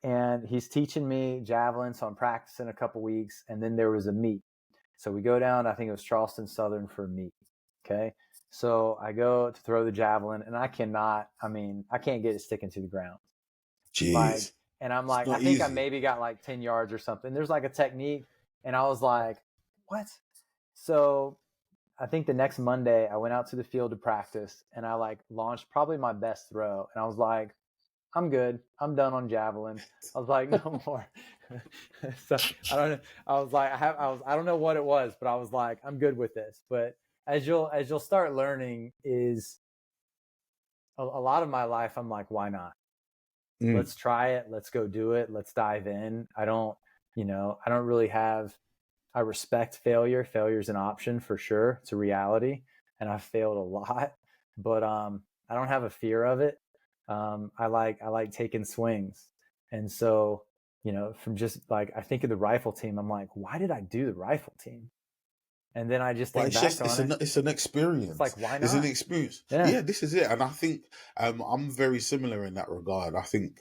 and he's teaching me javelin. So I'm practicing a couple weeks, and then there was a meet. So we go down, I think it was Charleston Southern for a meet. Okay. So I go to throw the javelin, and I can't get it sticking to the ground. Jeez. Like, and I'm like, I think easy. I maybe got like 10 yards or something. There's like a technique. And I was like, what? So I think the next Monday I went out to the field to practice, and I like launched probably my best throw. And I was like, I'm good. I'm done on javelin. I was like, no more. So I don't know. I was like, I don't know what it was, but I was like, I'm good with this. But as you'll start learning, is a lot of my life, I'm like, why not? Let's try it. Let's go do it. Let's dive in. I don't really I respect failure. Failure is an option for sure. It's a reality. And I've failed a lot, but I don't have a fear of it. I like taking swings. And so, you know, from just like, I think of the rifle team, I'm like, why did I do the rifle team? And then I just think back on it. It's an experience. It's like, why not? It's an experience. Yeah, this is it. And I think I'm very similar in that regard. I think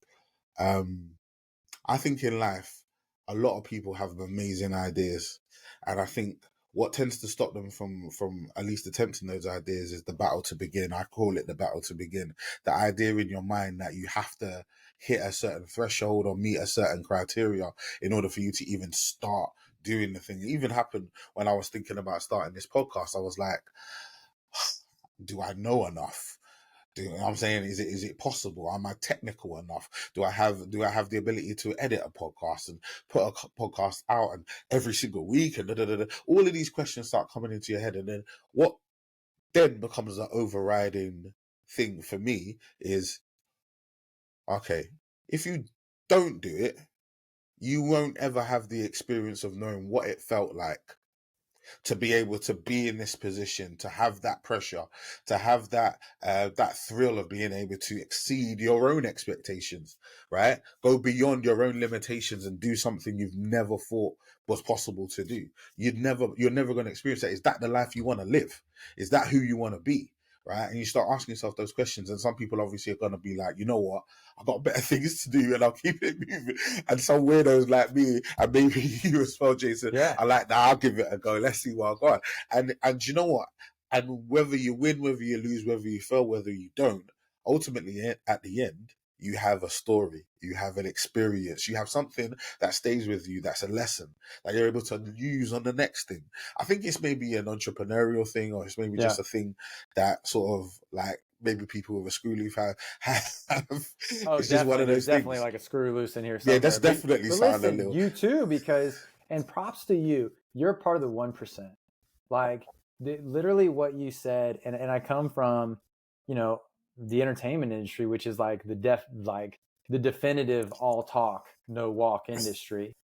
in life, a lot of people have amazing ideas, and I think what tends to stop them from at least attempting those ideas is the battle to begin. I call it the battle to begin. The idea in your mind that you have to hit a certain threshold or meet a certain criteria in order for you to even start doing the thing. It even happened when I was thinking about starting this podcast. I was like, do I know enough? Do you know what I'm saying? Is it possible? Am I technical enough? Do I have the ability to edit a podcast and put a podcast out and every single week and all of these questions start coming into your head, and then what then becomes the overriding thing for me is, okay, if you don't do it, you won't ever have the experience of knowing what it felt like to be able to be in this position, to have that pressure, to have that thrill of being able to exceed your own expectations, right? Go beyond your own limitations and do something you've never thought was possible to do. You're never going to experience that. Is that the life you want to live? Is that who you want to be? Right? And you start asking yourself those questions, and some people obviously are going to be like, you know what? I've got better things to do and I'll keep it moving. And some weirdos like me, and maybe you as well, Jason, are like, nah, I'll give it a go. Let's see what I've got. And you know what? And whether you win, whether you lose, whether you fail, whether you don't, ultimately at the end, you have a story, you have an experience, you have something that stays with you, that's a lesson that you're able to use on the next thing. I think it's maybe an entrepreneurial thing, or it's maybe just a thing that sort of like maybe people with a screw loose have. Oh, it's definitely. just one of those There's definitely things. like a screw loose in here somewhere. Yeah, that's definitely but something listen, a little. You too, because, and props to you, you're part of the 1%. Like literally what you said, and I come from, you know, the entertainment industry, which is like the definitive all talk, no walk industry.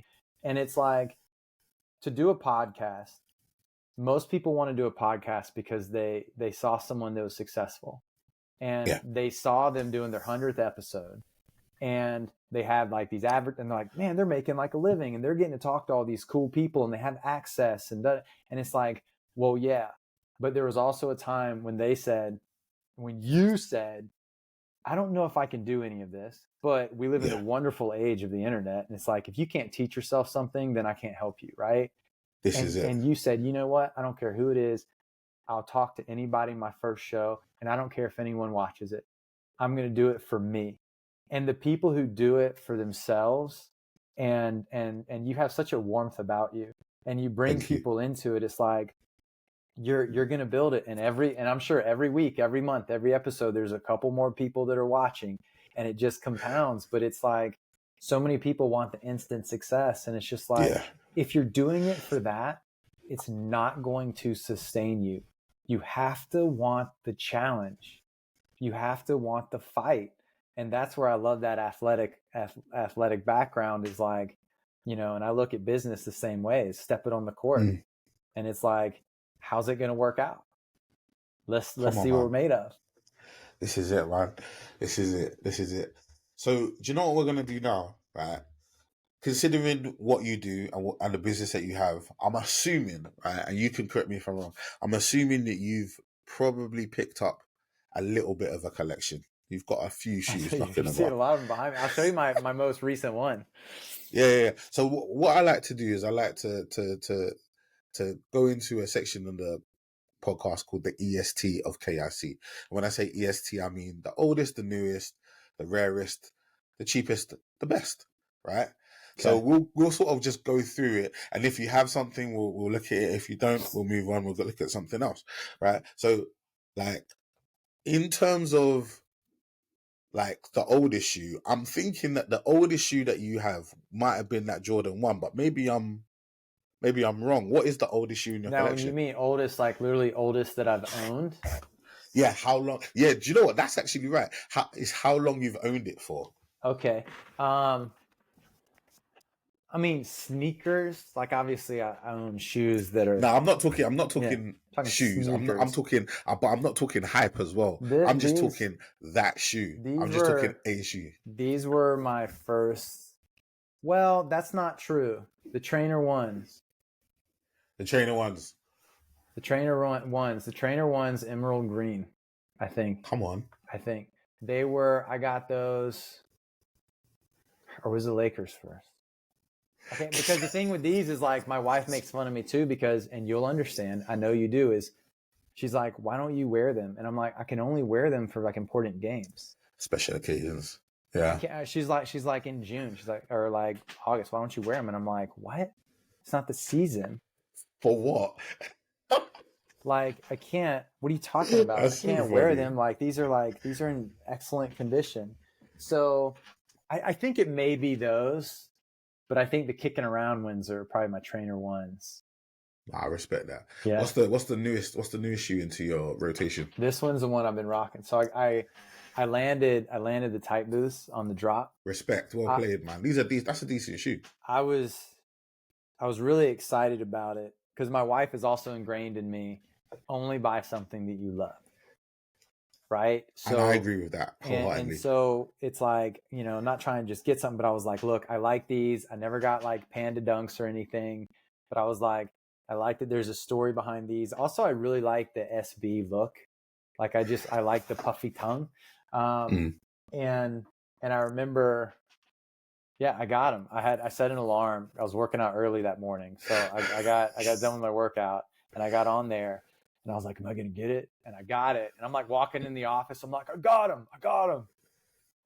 And it's like, to do a podcast, most people want to do a podcast because they saw someone that was successful, and they saw them doing their 100th episode, and they had like these and they're like, man, they're making like a living and they're getting to talk to all these cool people and they have access and it's like, well, yeah, but there was also a time when they said, when you said, I don't know if I can do any of this, but we live in the wonderful age of the internet. And it's like, if you can't teach yourself something, then I can't help you. Right. This is it. And you said, you know what? I don't care who it is. I'll talk to anybody in my first show, and I don't care if anyone watches it. I'm going to do it for me. And the people who do it for themselves, and you have such a warmth about you, and you bring people into it. It's like, you're going to build it. And I'm sure every week, every month, every episode, there's a couple more people that are watching, and it just compounds. But it's like, so many people want the instant success. And it's just like, if you're doing it for that, it's not going to sustain you. You have to want the challenge. You have to want the fight. And that's where I love that athletic background is like, you know, and I look at business the same way, is step it on the court. And it's like, how's it going to work out? Let's see what we're made of. This is it, man. This is it. So do you know what we're going to do now, right? Considering what you do and the business that you have, I'm assuming, right, and you can correct me if I'm wrong, I'm assuming that you've probably picked up a little bit of a collection. You've got a few shoes knocking about. See a lot of them behind me. I'll show you my most recent one. Yeah. So what I like to do is I like to go into a section on the podcast called the EST of KIC. And when I say EST, I mean the oldest, the newest, the rarest, the cheapest, the best, right? Okay. So we'll sort of just go through it, and if you have something, we'll look at it. If you don't, we'll move on. We'll look at something else, right? So, like, in terms of like the oldest shoe, I'm thinking that the oldest shoe that you have might have been that Jordan 1, but maybe I'm wrong. What is the oldest shoe in your collection? Now, when you mean oldest, like literally oldest that I've owned? Yeah, how long? Yeah, do you know what? That's actually right. How long you've owned it for? Okay. I mean, sneakers, like obviously I own shoes that are... No, I'm not talking shoes. Sneakers. I'm talking, but I'm not talking hype as well. I'm just talking that shoe. I'm just talking a shoe. These were my first... Well, that's not true. The trainer ones. The trainer ones, emerald green, I think. Come on. I think. I got those... Or was the Lakers first? Okay, because the thing with these is like, my wife makes fun of me too, because, and you'll understand, I know you do, is she's like, why don't you wear them? And I'm like, I can only wear them for like important games. Special occasions. Yeah. She's like in June, she's like, or like August, why don't you wear them? And I'm like, what? It's not the season. For what? Like, I can't, what are you talking about? I can't wear them. Like, these are in excellent condition. So I think it may be those. But I think the kicking around ones are probably my trainer ones. I respect that. Yeah. What's the newest shoe into your rotation? This one's the one I've been rocking. So I landed the tight boosts on the drop. Respect. Well played, man. That's a decent shoe. I was really excited about it because my wife is also ingrained in me, only buy something that you love. Right. So and I agree with that wholeheartedly. And so it's like, you know, not trying to just get something, but I was like, look, I like these. I never got like Panda Dunks or anything, but I was like, I like that there's a story behind these. Also, I really like the SB look. Like I like the puffy tongue. And I remember, I got them. I set an alarm. I was working out early that morning. So I got done with my workout and I got on there. And I was like, am I going to get it? And I got it. And I'm like walking in the office. I'm like, I got him.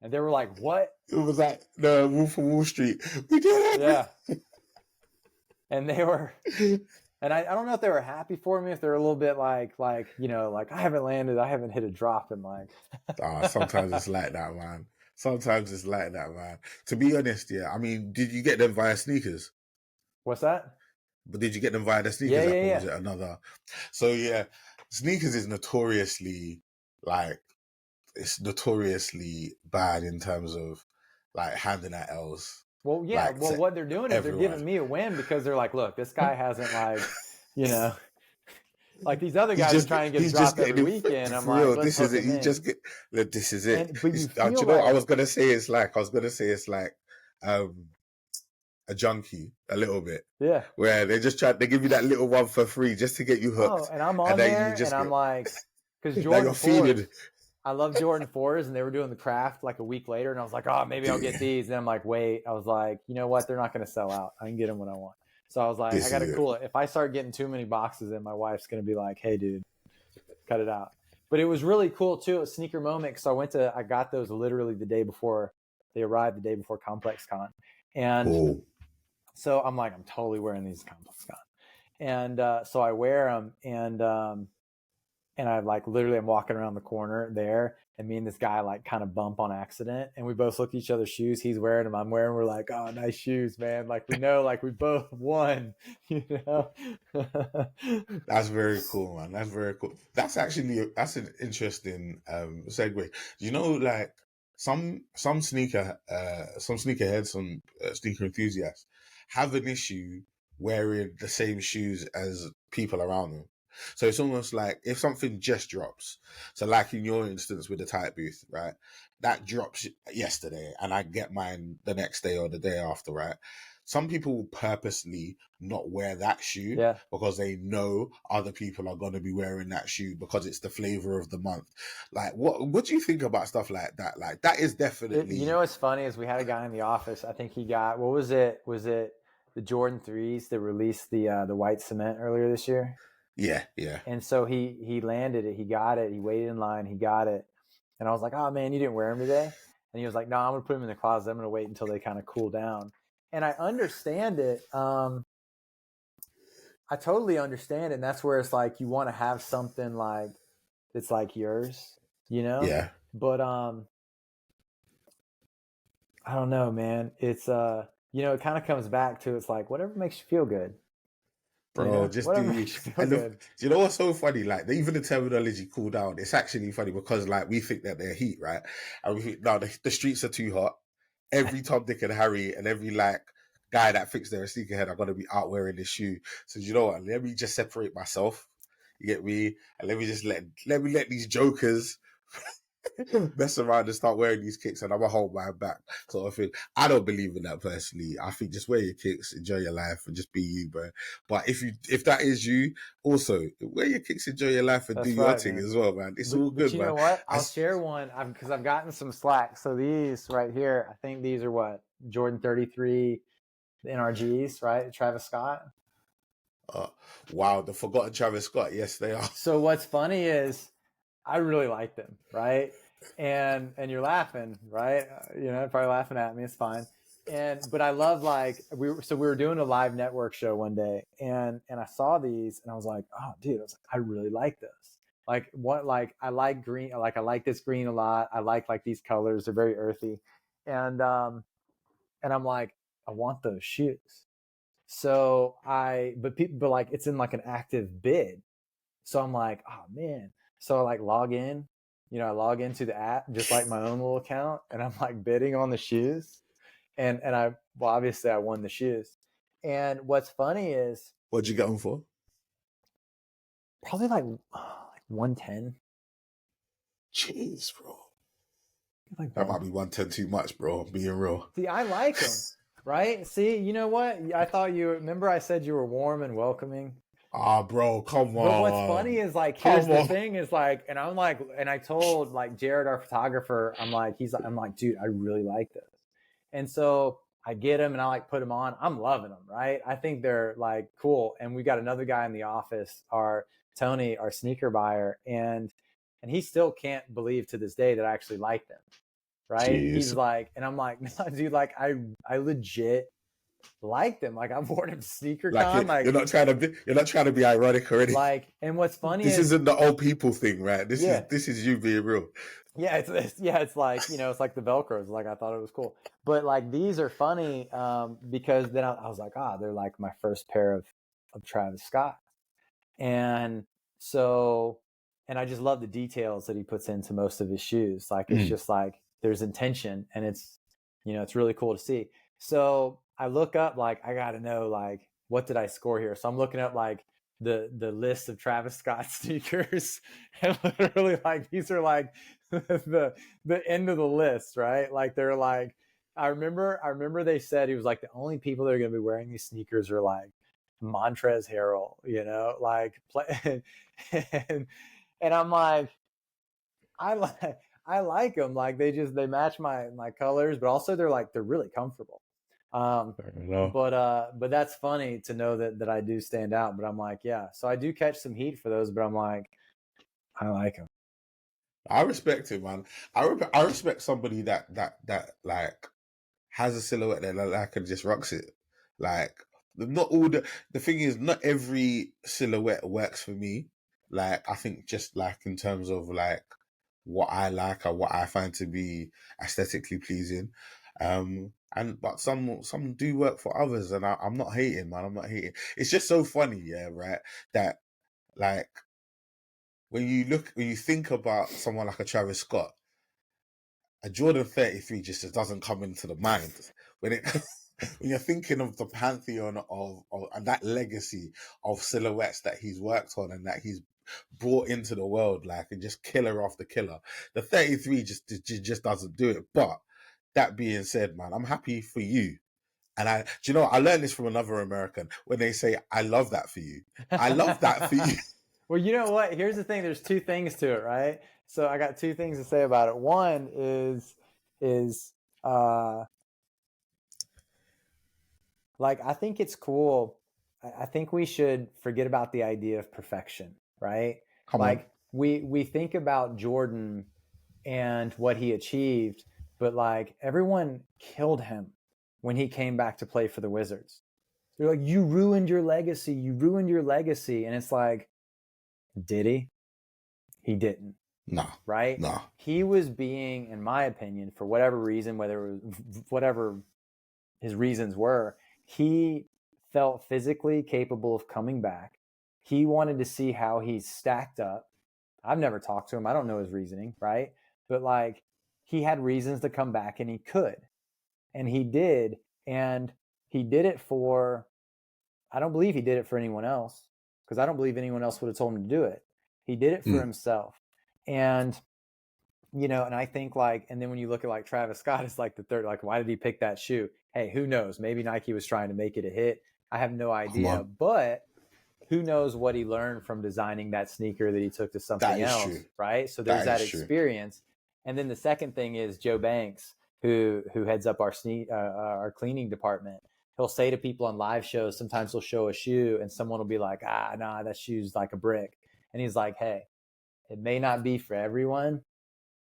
And they were like, what? It was like the Wolf of Wall Street. We did it. Yeah. And they were, and I don't know if they were happy for me, if they're a little bit like, you know, like I haven't hit a drop in like. Sometimes it's like that, man. To be honest, yeah. I mean, did you get them via sneakers? What's that? But did you get them via the sneakers app, or was it another? So yeah, sneakers is notoriously bad in terms of like handing out L's. Well, yeah. Well, what they're doing is they're giving me a win because they're like, look, this guy hasn't like, you know, like these other guys are trying to get dropped every weekend. I'm like, this is it. This is it. Do you know what I was gonna say? It's like a junkie a little bit. Yeah. Where they give you that little one for free just to get you hooked. Oh, and I'm on there and I'm like, because Jordan feeding. I love Jordan 4s, and they were doing the craft like a week later, and I was like, oh, maybe I'll get these. And I'm like, wait, I was like, you know what? They're not going to sell out. I can get them when I want. So I was like, I This got to is it. cool it. If I start getting too many boxes in, my wife's going to be like, hey, dude, cut it out. But it was really cool too, a sneaker moment. So I got those literally the day before they arrived, the day before Complex Con. And so I'm like, I'm totally wearing these Complex Con. And so I wear them, and I like literally I'm walking around the corner there, and me and this guy like kind of bump on accident, and we both look at each other's shoes. He's wearing them, I'm wearing. We're like, oh, nice shoes, man. Like we know, like we both won, you know. That's very cool, man. That's very cool. That's an interesting segue. You know, like some sneakerheads, some sneaker enthusiasts have an issue wearing the same shoes as people around them. So it's almost like if something just drops. So like in your instance with the Tight Booth, right? That drops yesterday and I get mine the next day or the day after, right? Some people will purposely not wear that shoe because they know other people are going to be wearing that shoe because it's the flavor of the month. Like, what do you think about stuff like that? Like, that is definitely... You know what's funny is we had a guy in the office, I think he got, what was it? Was it the Jordan 3s that released the white cement earlier this year? Yeah. And so he landed it, he got it, he waited in line, he got it. And I was like, oh man, you didn't wear them today? And he was like, no, I'm going to put them in the closet. I'm going to wait until they kind of cool down. And I understand it. I totally understand it. And that's where it's like, you want to have something like, that's like yours, you know? Yeah. But, I don't know, man. It's, you know, it kind of comes back to, it's like, whatever makes you feel good. Bro, you know? just Whatever do makes you you. feel good. You know what's so funny? Like, even the terminology cool down, it's actually funny because, like, we think that they're heat, right? And we think, no, the streets are too hot. Every Tom, Dick, and Harry and every, like, guy that thinks they're a sneakerhead are going to be out wearing this shoe. So, you know what? Let me just separate myself. You get me? And let me just let these jokers mess around and start wearing these kicks and I'm gonna hold my back sort of thing. I don't believe in that personally. I think just wear your kicks, enjoy your life and just be you, bro. But if that is you, also wear your kicks, enjoy your life and That's do your right, thing man. as well, man. It's all good, but you man. know what? I'll share one because I've gotten some slack. So these right here, I think these are what? Jordan 33 NRGs, right? Travis Scott. Wow, the forgotten Travis Scott. Yes, they are. So what's funny is I really like them, right? And you're laughing, right? You know, probably laughing at me. It's fine. But I love like we were doing a live network show one day, and I saw these, and I was like, oh, dude, I really like this. Like what? Like I like green. I like this green a lot. I like these colors. They're very earthy, and I'm like, I want those shoes. So but like it's in like an active bid. So I'm like, oh man. So I like log in, you know, I log into the app, just like my own little account, and I'm like bidding on the shoes. And well, obviously I won the shoes. And what's funny is, What'd you get them for? probably like 110. Jeez, bro. Like That might be 110 too much, bro. I'm being real. See, I like them, right? See, you know what? I thought remember I said you were warm and welcoming. Bro, come on. But what's funny is like, here's the thing is like, and I'm like, and I told like Jared, our photographer, I'm like, dude, I really like this. And so I get them and I like put them on. I'm loving them, right? I think they're like cool. And we got another guy in the office, our Tony, our sneaker buyer, and he still can't believe to this day that I actually like them, right? Jeez. He's like, and I'm like, no, dude, like I legit like them. Like I've worn them to SneakerCon. Like you're not trying to be ironic or anything. like, and what's funny this is, isn't the old people thing, right? This is you being real. Yeah, it's like, you know, it's like the Velcros. Like I thought it was cool, but like these are funny because then I was like, they're like my first pair of Travis Scott, and so, and I just love the details that he puts into most of his shoes. Like it's just like there's intention, and it's, you know, it's really cool to see. So I look up, like I got to know like what did I score here. So I'm looking up like the list of Travis Scott sneakers, and literally like these are like the end of the list, right? Like they're like, I remember they said he was like, the only people that are going to be wearing these sneakers are like Montrezl Harrell, you know, like and I'm like, I like them. Like they match my colors, but also they're really comfortable. Fair enough. But that's funny to know that I do stand out. But I'm like, yeah. So I do catch some heat for those, but I'm like, I like them. I respect it, man. I respect somebody that like has a silhouette that like and just rocks it. Like not all the thing is not every silhouette works for me. Like I think just like in terms of like what I like or what I find to be aesthetically pleasing. And but some do work for others, and I'm not hating, man. I'm not hating. It's just so funny, yeah, right? That like when you think about someone like a Travis Scott, a Jordan 33 just doesn't come into the mind when it when you're thinking of the pantheon of and that legacy of silhouettes that he's worked on and that he's brought into the world, like, and just killer after killer. The 33 just doesn't do it. But that being said, man, I'm happy for you. And do you know, I learned this from another American when they say, I love that for you. I love that for you. Well, you know what? Here's the thing. There's two things to it, right? So I got two things to say about it. One is like I think it's cool. I think we should forget about the idea of perfection, right? Come on. Like we think about Jordan and what he achieved, but like everyone killed him when he came back to play for the Wizards. They're like, you ruined your legacy. You ruined your legacy. And it's like, did he? He didn't. No. Right? No. He was being, in my opinion, for whatever reason, whether it was whatever his reasons were, he felt physically capable of coming back. He wanted to see how he's stacked up. I've never talked to him. I don't know his reasoning, right? But like he had reasons to come back and he could. And he did. And he did it for, I don't believe he did it for anyone else because I don't believe anyone else would have told him to do it. He did it for himself. And, you know, and I think like, and then when you look at like Travis Scott, it's like the third, like, why did he pick that shoe? Hey, who knows? Maybe Nike was trying to make it a hit. I have no idea, but who knows what he learned from designing that sneaker that he took to something else, true. Right? So there's that experience. True. And then the second thing is Joe Banks, who heads up our cleaning department. He'll say to people on live shows, sometimes he'll show a shoe and someone will be like, nah, that shoe's like a brick. And he's like, hey, it may not be for everyone,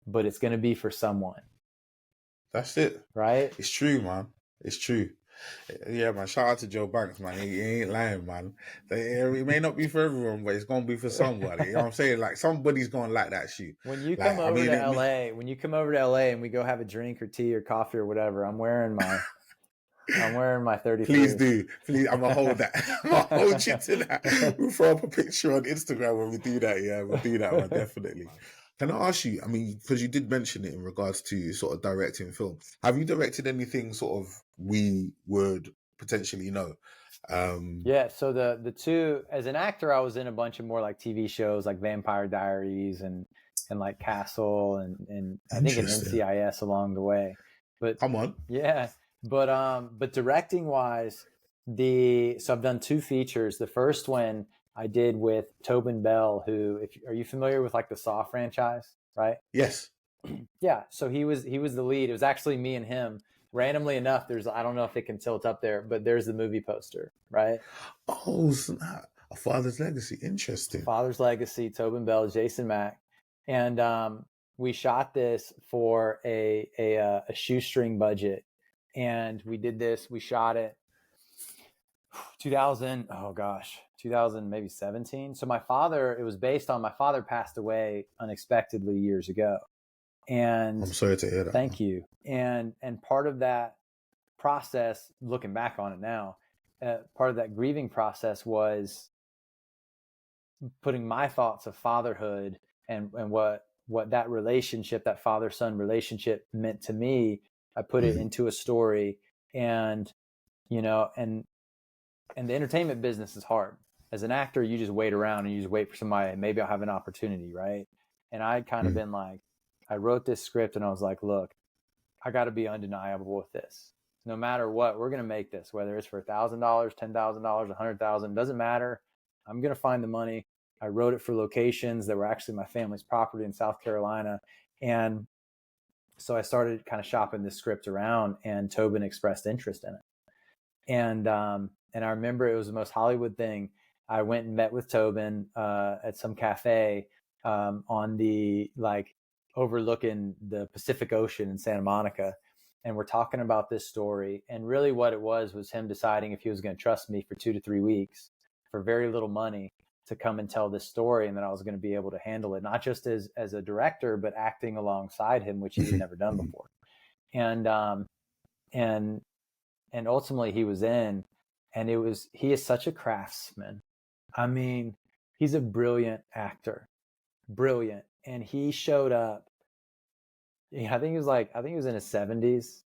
but it's going to be for someone. That's it. Right? It's true, man. It's true. Yeah, man. Shout out to Joe Banks, man. He ain't lying, man. It may not be for everyone, but it's going to be for somebody. You know what I'm saying? Like, somebody's going to like that shoe. When you come over to LA, when you come over to LA and we go have a drink or tea or coffee or whatever, I'm wearing my 33. Please do. Please, I'm going to hold that. I'm going to hold you to that. We'll throw up a picture on Instagram when we do that. Yeah, we'll do that one, definitely. Can I ask you, I mean, because you did mention it in regards to sort of directing film. Have you directed anything sort of we would potentially know? Yeah, so the two, as an actor, I was in a bunch of more like TV shows like Vampire Diaries and like Castle and I think an NCIS along the way. But come on. Yeah. But directing wise, so I've done two features. The first one I did with Tobin Bell, who, are you familiar with like the Saw franchise, right? Yes. Yeah. So he was the lead. It was actually me and him. Randomly enough, I don't know if it can tilt up there, but there's the movie poster, right? Oh, snap. A Father's Legacy. Interesting. Father's Legacy, Tobin Bell, Jason Mack. And we shot this for a shoestring budget. And we did this, we shot it 2000, maybe 17. So it was based on my father passed away unexpectedly years ago. And I'm sorry to hear that. Thank you. And part of that process, looking back on it now, part of that grieving process was putting my thoughts of fatherhood and what that relationship, that father-son relationship meant to me. I put it into a story, and, you know, and the entertainment business is hard. As an actor, you just wait around and you just wait for somebody, maybe I'll have an opportunity. Right. And I'd kind of been like, I wrote this script and I was like, look, I got to be undeniable with this. No matter what, we're going to make this, whether it's for $1,000, $10,000, $100,000, doesn't matter. I'm going to find the money. I wrote it for locations that were actually my family's property in South Carolina. And so I started kind of shopping this script around, and Tobin expressed interest in it. And I remember it was the most Hollywood thing. I went and met with Tobin at some cafe on the overlooking the Pacific Ocean in Santa Monica. And we're talking about this story. And really what it was him deciding if he was going to trust me for 2 to 3 weeks for very little money to come and tell this story, and that I was going to be able to handle it, not just as a director, but acting alongside him, which he had never done before. And ultimately he was in, and he is such a craftsman. I mean, he's a brilliant actor, brilliant. And he showed up. I think he was in his 70s,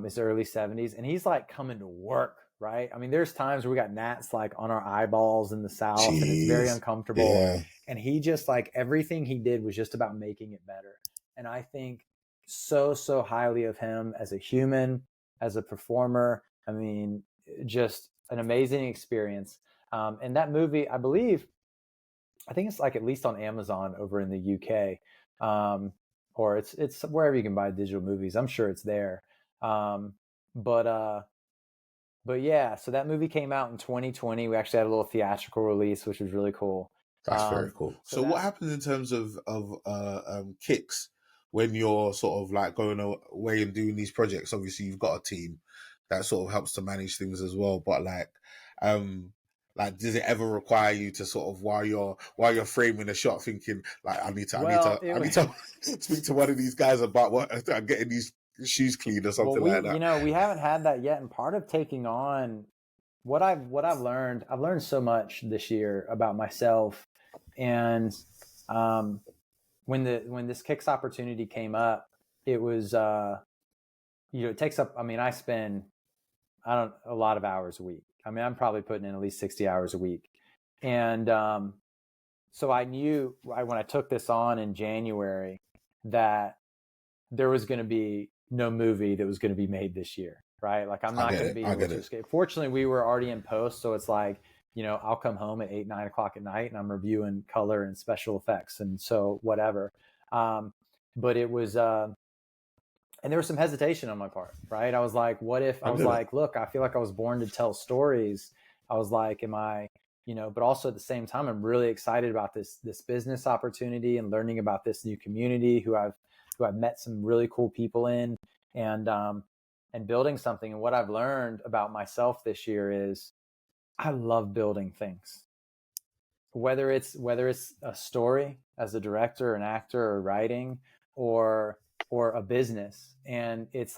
his early 70s, and he's like coming to work, right? I mean, there's times where we got gnats like on our eyeballs in the South, and it's very uncomfortable. Yeah. And he just everything he did was just about making it better. And I think so highly of him as a human, as a performer. I mean, just an amazing experience. And that movie, I think it's at least on Amazon over in the UK. Or it's wherever you can buy digital movies. I'm sure it's there. But yeah, so that movie came out in 2020. We actually had a little theatrical release, which was really cool. That's very cool. So what happens in terms of Kicks when you're sort of going away and doing these projects? Obviously, you've got a team that sort of helps to manage things as well. But does it ever require you to sort of while you're framing a shot, thinking I need to speak to one of these guys about getting these shoes clean or something like that? We haven't had that yet, and part of taking on what I've learned, I've learned so much this year about myself. And when this Kicks opportunity came up, it was it takes up. I mean, I spend a lot of hours a week. I mean, I'm probably putting in at least 60 hours a week. And so I knew when I took this on in January that there was going to be no movie that was going to be made this year, right? I'm not going to be able to escape. Fortunately, we were already in post, so it's I'll come home at 8, 9 o'clock at night and I'm reviewing color and special effects. And so whatever. But it was, and there was some hesitation on my part, right? I was like, what if look, I feel like I was born to tell stories. I was like, am I, but also at the same time, I'm really excited about this business opportunity and learning about this new community who I've met some really cool people in, and building something. And what I've learned about myself this year is I love building things, whether it's a story as a director, an actor, or writing, or a business. And it's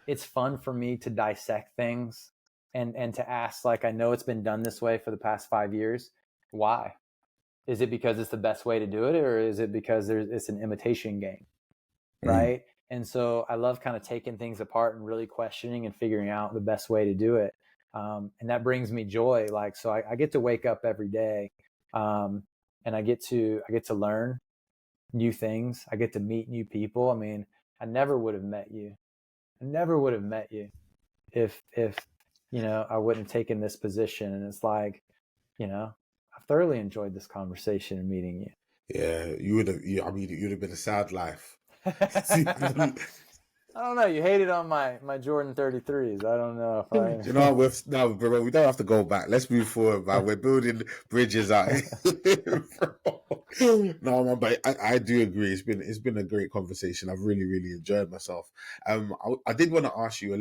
it's fun for me to dissect things and to ask, I know it's been done this way for the past 5 years. Why? Is it because it's the best way to do it, or is it because it's an imitation game? Right. And so I love kind of taking things apart and really questioning and figuring out the best way to do it. And that brings me joy. So I get to wake up every day, and I get to learn new things. I get to meet new people. I mean, I never would have met you. If I wouldn't have taken this position. And it's I thoroughly enjoyed this conversation and meeting you. Yeah, you would have. You'd have been a sad life. I don't know. You hated on my Jordan 33s. I don't know if I. No, bro, we don't have to go back. Let's move forward, man. We're building bridges out here. No, man, but I do agree. It's been a great conversation. I've really, really enjoyed myself. I did want to ask you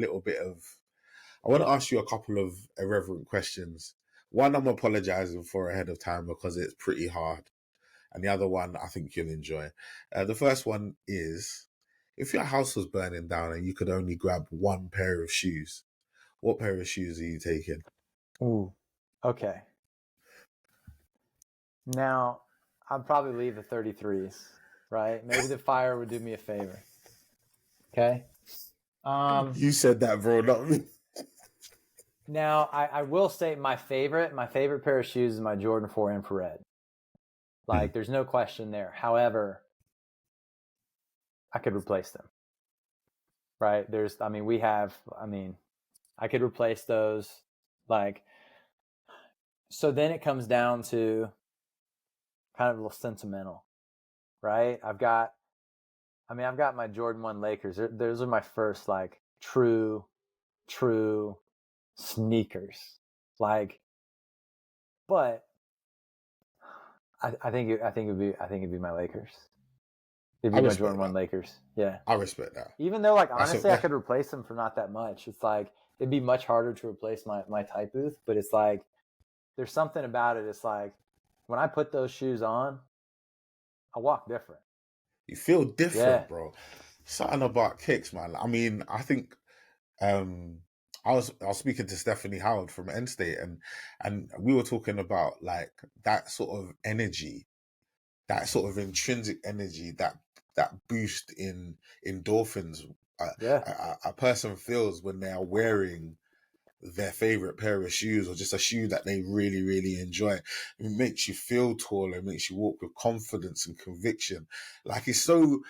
a couple of irreverent questions. One, I'm apologizing for ahead of time because it's pretty hard. And the other one, I think you'll enjoy. The first one is, if your house was burning down and you could only grab one pair of shoes, what pair of shoes are you taking? Ooh, okay. Now, I'd probably leave the 33s, right? Maybe the fire would do me a favor. Okay? You said that, bro, not me. Now, I will say my favorite pair of shoes is my Jordan 4 Infrared. There's no question there. However, I could replace them, right? I could replace those. So then it comes down to, kind of a little sentimental, right? I've got my Jordan 1 Lakers. Those are my first like true sneakers. Like, but I think it'd be my Lakers. It'd I be my respect Jordan 1 that. Lakers. Yeah. I respect that. Even though, like, That's honestly, I could replace them for not that much. It's like, it'd be much harder to replace my Type Booth, but it's like, there's something about it. It's like, when I put those shoes on, I walk different. You feel different, Yeah. bro. Something about kicks, man. I mean, I think I was speaking to Stephanie Howard from N State, and we were talking about like that sort of energy, that sort of intrinsic energy, that boost in endorphins a person feels when they are wearing their favorite pair of shoes, or just a shoe that they really, really enjoy. It makes you feel taller, it makes you walk with confidence and conviction. Like it's so,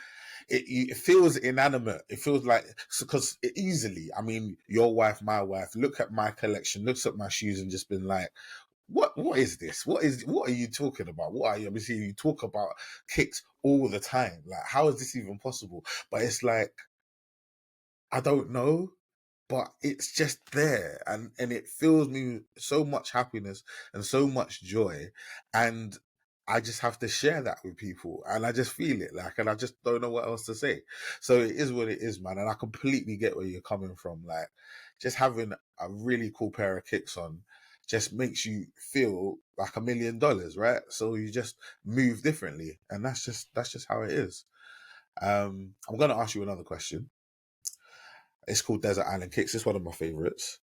it feels inanimate. It feels like, because easily, I mean, your wife, my wife, look at my collection, looks at my shoes and just been like, what is this? What are you talking about? What are you? Obviously, you talk about kicks all the time. Like, how is this even possible? But it's like, I don't know, but it's just there, and it fills me so much happiness and so much joy, and I just have to share that with people, and I just feel it, like, and I just don't know what else to say. So it is what it is, man, and I completely get where you're coming from. Like, just having a really cool pair of kicks on just makes you feel like $1 million, right? So you just move differently, and that's just how it is. I'm gonna ask you another question. It's called Desert Island Kicks. It's one of my favorites.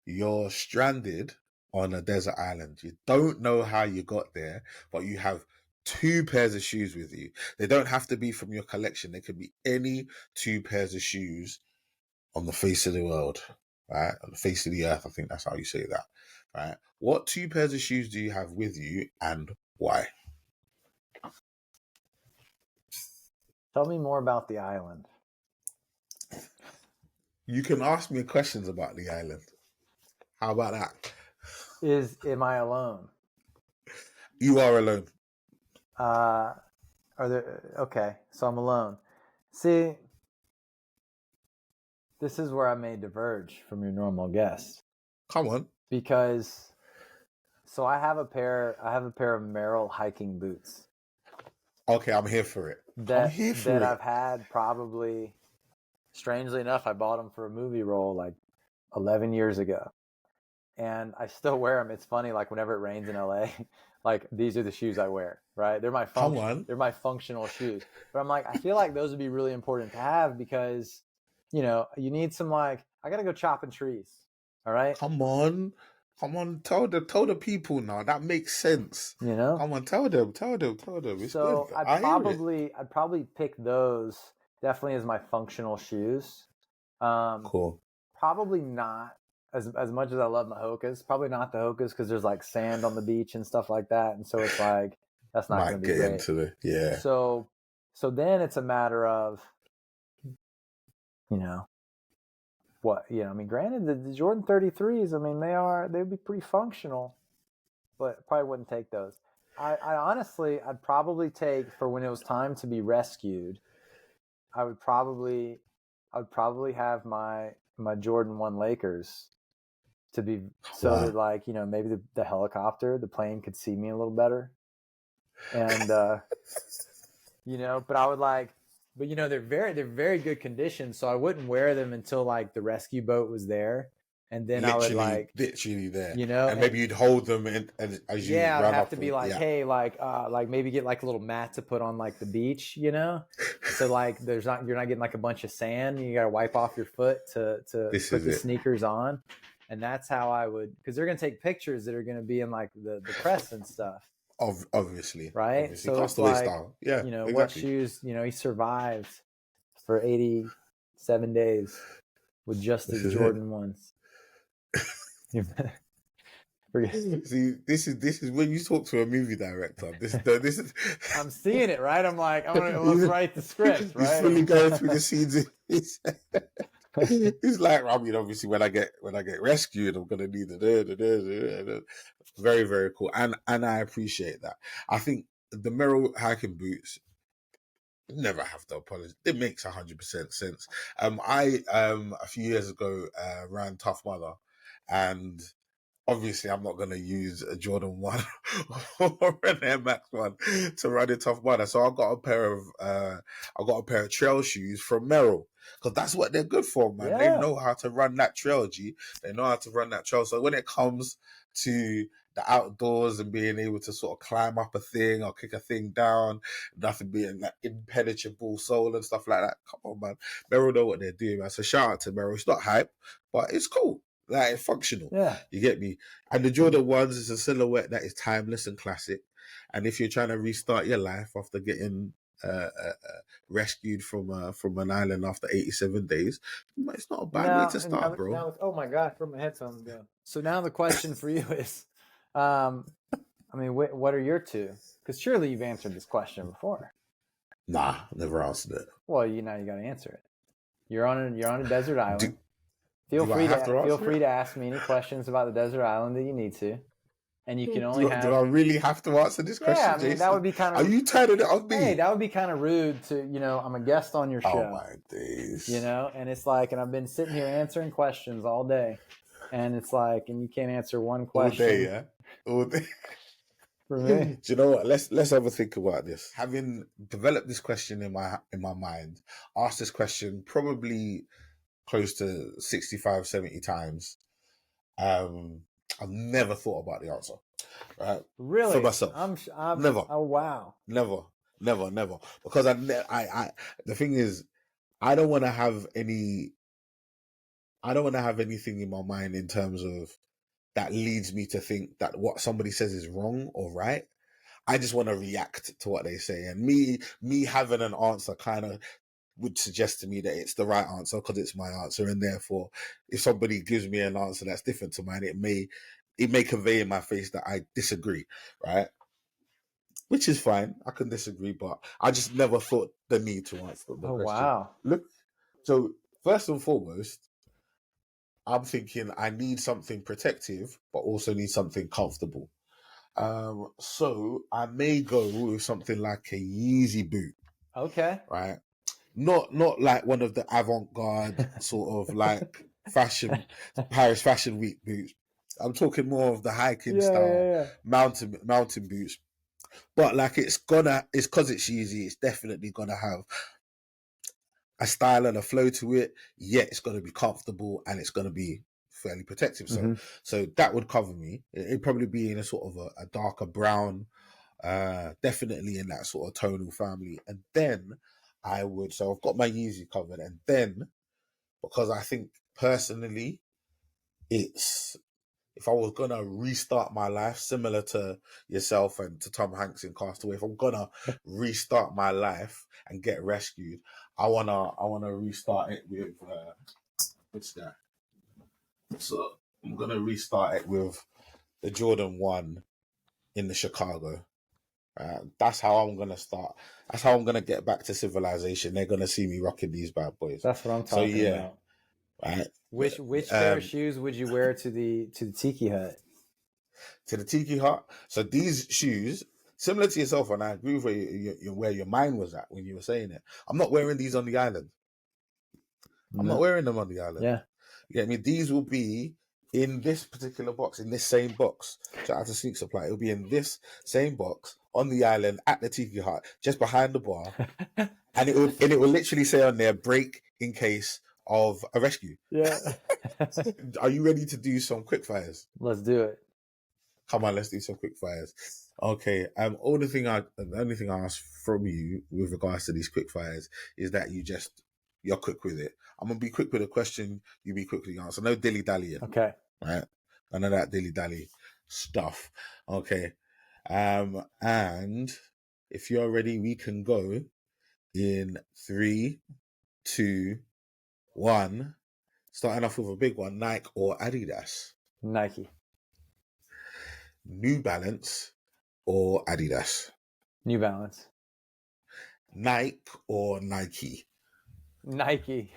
You're stranded on a desert island. You don't know how you got there, but you have 2 pairs of shoes with you. They don't have to be from your collection. They could be any 2 pairs of shoes on the face of the world, right? On the face of the earth. I think that's how you say that, right? What 2 pairs of shoes do you have with you, and why? Tell me more about the island. You can ask me questions about the island. How about that? Am I alone? You are alone. Okay, so I'm alone. See, this is where I may diverge from your normal guest. Come on. Because, so I have a pair of Merrell hiking boots. Okay, I'm here for it. That I've had probably, strangely enough, I bought them for a movie role like 11 years ago. And I still wear them. It's funny, like whenever it rains in LA, like these are the shoes I wear, right? They're my functional shoes. But I'm like, I feel like those would be really important to have because, you need some, like, I got to go chopping trees. All right. Come on. Tell the people now. That makes sense. Come on, tell them. It's so good. I'd probably pick those definitely as my functional shoes. Cool. Probably not as much as I love my Hokas. Probably not the Hokas because there's like sand on the beach and stuff like that, and so it's like that's not going to be great. Into it, yeah. So then it's a matter of, what, I mean, granted, the Jordan 33s, I mean, they'd be pretty functional, but probably wouldn't take those. I honestly, I'd probably take, for when it was time to be rescued, I would probably have my Jordan 1 Lakers to be, so that, like, maybe the helicopter, the plane could see me a little better. And, but I would like, but they're very good condition. So I wouldn't wear them until like the rescue boat was there. And then literally, I would like literally there, and maybe you'd hold them as you I'd ran have up to be like, hey, like maybe get like a little mat to put on like the beach, so like you're not getting like a bunch of sand. You got to wipe off your foot to put the sneakers on. And that's how I would, because they're going to take pictures that are going to be in like the press and stuff. Obviously, right? Obviously. So Castaway it's like, style. Yeah, exactly. What shoes, he survived for 87 days with just his Jordan ones. See, this is when you talk to a movie director. This is. I'm seeing it, right? I'm like, let's write the script, right? He's fully going through the scenes. It's like, I mean, obviously when I get rescued, I'm gonna need the very, very cool. And I appreciate that. I think the Merrell hiking boots never have to apologize. It makes 100% sense. I a few years ago ran Tough Mudder, and obviously I'm not going to use a Jordan 1 or an Air Max 1 to run in Tough Mudder. So I got a pair of trail shoes from Merrell, because that's what they're good for, man. Yeah. They know how to run that trail, G. They know how to run that trail. So when it comes to the outdoors and being able to sort of climb up a thing or kick a thing down, nothing being that impenetrable sole and stuff like that. Come on, man. Merrell know what they're doing, man. So shout out to Merrell. It's not hype, but it's cool. Like, it's functional. Yeah. You get me? And the Jordan 1s is a silhouette that is timeless and classic. And if you're trying to restart your life after getting rescued from an island after 87 days, it's not a bad way to start, bro. Now, oh my God, where my headphones go? So now the question for you is, I mean, what are your two? Because surely you've answered this question before. Nah, never answered it. Well, now you got to answer it. You're on a desert island. Feel do free to to ask me any questions about the desert island that you need to, and you can only do I really have to answer this question? Yeah, I mean, Jason? that would be kind of. Are you turning it on me? Hey, that would be kind of rude to, I'm a guest on your show. Oh my days. And it's like, and I've been sitting here answering questions all day, and it's like, and you can't answer one question. All day, yeah. All day. For me. Do you know what? Let's have a think about this. Having developed this question in my mind, asked this question probably close to 65, 70 times. I've never thought about the answer. Right? Really? For myself. Never. Oh wow. Never. Because I the thing is, I don't want to have anything in my mind in terms of that leads me to think that what somebody says is wrong or right. I just want to react to what they say. And me having an answer kind of would suggest to me that it's the right answer because it's my answer. And therefore, if somebody gives me an answer that's different to mine, it may convey in my face that I disagree, right? Which is fine. I can disagree, but I just never thought the need to answer the question. Wow. Look, so first and foremost, I'm thinking I need something protective, but also need something comfortable. So I may go with something like a Yeezy boot. Okay. Right. Not like one of the avant-garde sort of like Paris Fashion Week boots. I'm talking more of the hiking style mountain boots. But like it's because it's Yeezy, it's definitely gonna have a style and a flow to it. Yet it's gonna be comfortable and it's gonna be fairly protective. So that would cover me. It'd probably be in a sort of a darker brown, definitely in that sort of tonal family. And then so I've got my Yeezy covered, and then because I think personally if I was gonna restart my life similar to yourself and to Tom Hanks in Castaway, if I'm gonna restart my life and get rescued, I wanna restart it with what's that? So I'm gonna restart it with the Jordan 1 in the Chicago. That's how I'm gonna start. That's how I'm gonna get back to civilization. They're gonna see me rocking these bad boys. That's what I'm talking about. Right. Which pair of shoes would you wear to the Tiki Hut? To the Tiki Hut. So these shoes, similar to yourself, and I agree with where your mind was at when you were saying it. I'm not wearing these on the island. I'm not wearing them on the island. Yeah. You get me? These will be in this particular box, in this same box. Shout out to Sneak Supply. It'll be in this same box on the island at the Tiki Hut, just behind the bar. and it will literally say on there, break in case of a rescue. Yeah. Are you ready to do some quick fires? Let's do it. Come on, let's do some quick fires. Okay. The only thing I ask from you with regards to these quick fires is that you're quick with it. I'm gonna be quick with a question. You be quick with the answer. No dilly dallying. Okay. Right. None of that dilly dally stuff. Okay. And if you're ready, we can go in 3, 2, 1. Starting off with a big one: Nike or Adidas? Nike. New Balance or Adidas? New Balance. Nike or Nike? Nike.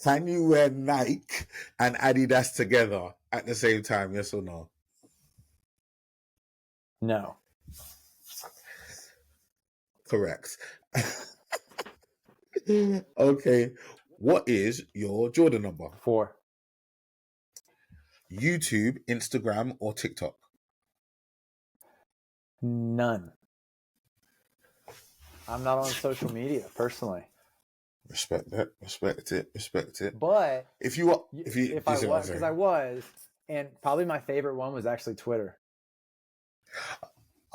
Can you wear Nike and Adidas together at the same time? Yes or no? No. Correct. Okay. What is your Jordan number? 4. YouTube, Instagram, or TikTok? None. I'm not on social media personally. Respect that. Respect it. Respect it. But If I was, because I was, and probably my favorite one was actually Twitter.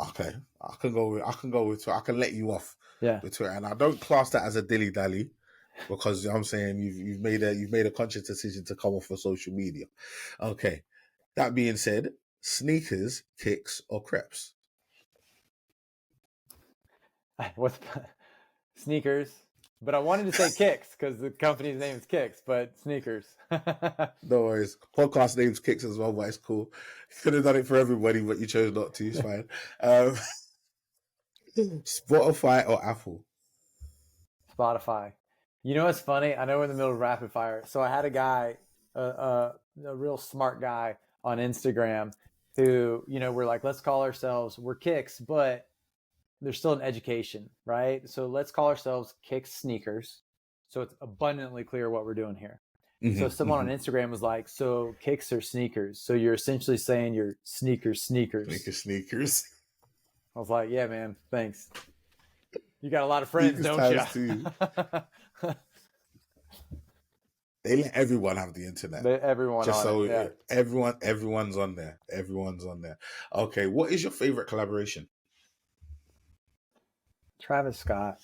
Okay, I can go with Twitter. I can let you off with Twitter, and I don't class that as a dilly dally, because I'm saying you've made a conscious decision to come off of social media. Okay, that being said, sneakers, kicks, or Creps? What's sneakers? But I wanted to say Kicks because the company's name is Kicks, but sneakers. No worries. Podcast name's Kicks as well, but it's cool. Could have done it for everybody, but you chose not to. It's fine. Spotify or Apple? Spotify. You know what's funny? I know we're in the middle of rapid fire. So I had a guy, a real smart guy on Instagram who, we're like, let's call ourselves, we're Kicks, but there's still an education, right? So let's call ourselves Kicks Sneakers. So it's abundantly clear what we're doing here. Mm-hmm, so someone on Instagram was like, so kicks are sneakers. So you're essentially saying you're sneakers. Sneakers. I was like, yeah, man, thanks. You got a lot of friends, don't you? They let everyone have the internet. Everyone's on there. Everyone's on there. Everyone's on there. Okay, what is your favorite collaboration? Travis Scott.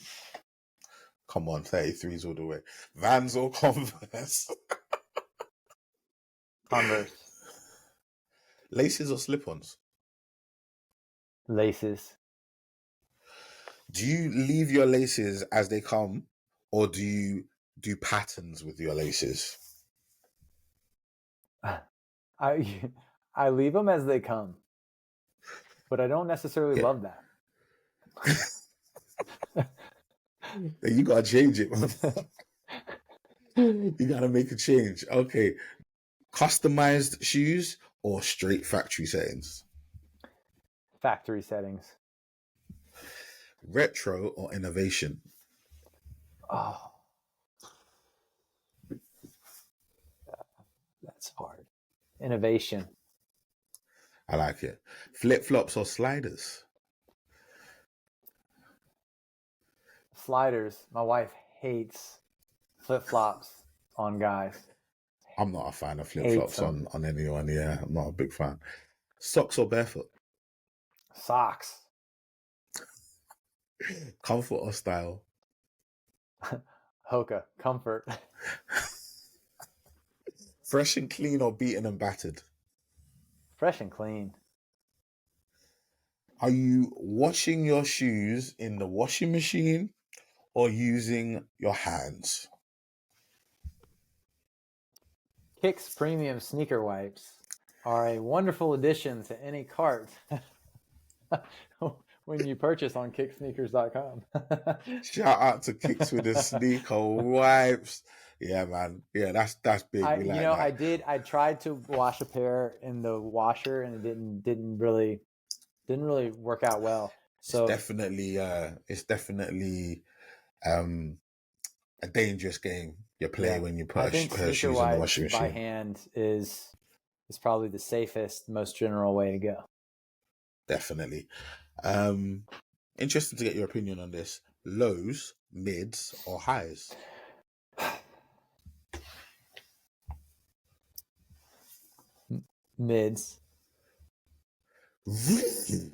Come on, 33s all the way. Vans or Converse? Converse. Laces or slip-ons? Laces. Do you leave your laces as they come, or do you do patterns with your laces? I leave them as they come, but I don't necessarily love that. You gotta change it. You gotta make a change. Okay. Customized shoes or straight factory settings? Factory settings. Retro or innovation? Oh, that's hard. Innovation. I like it. Flip-flops or sliders? Sliders. My wife hates flip-flops on guys. I'm not a fan of flip-flops on anyone. Yeah, I'm not a big fan. Socks or barefoot? Socks. Comfort or style? Hoka. Comfort. Fresh and clean or beaten and battered? Fresh and clean. Are you washing your shoes in the washing machine or using your hands? Kicks Premium Sneaker Wipes are a wonderful addition to any cart when you purchase on kicksneakers.com. Shout out to Kicks with the sneaker wipes. Yeah, man. Yeah, that's big. I tried to wash a pair in the washer and it didn't really work out well. So it's definitely a dangerous game you play when you put a shoes in the washing machine. By hand is probably the safest, most general way to go. Definitely. Interesting to get your opinion on this. Lows, mids, or highs? Mids. Really?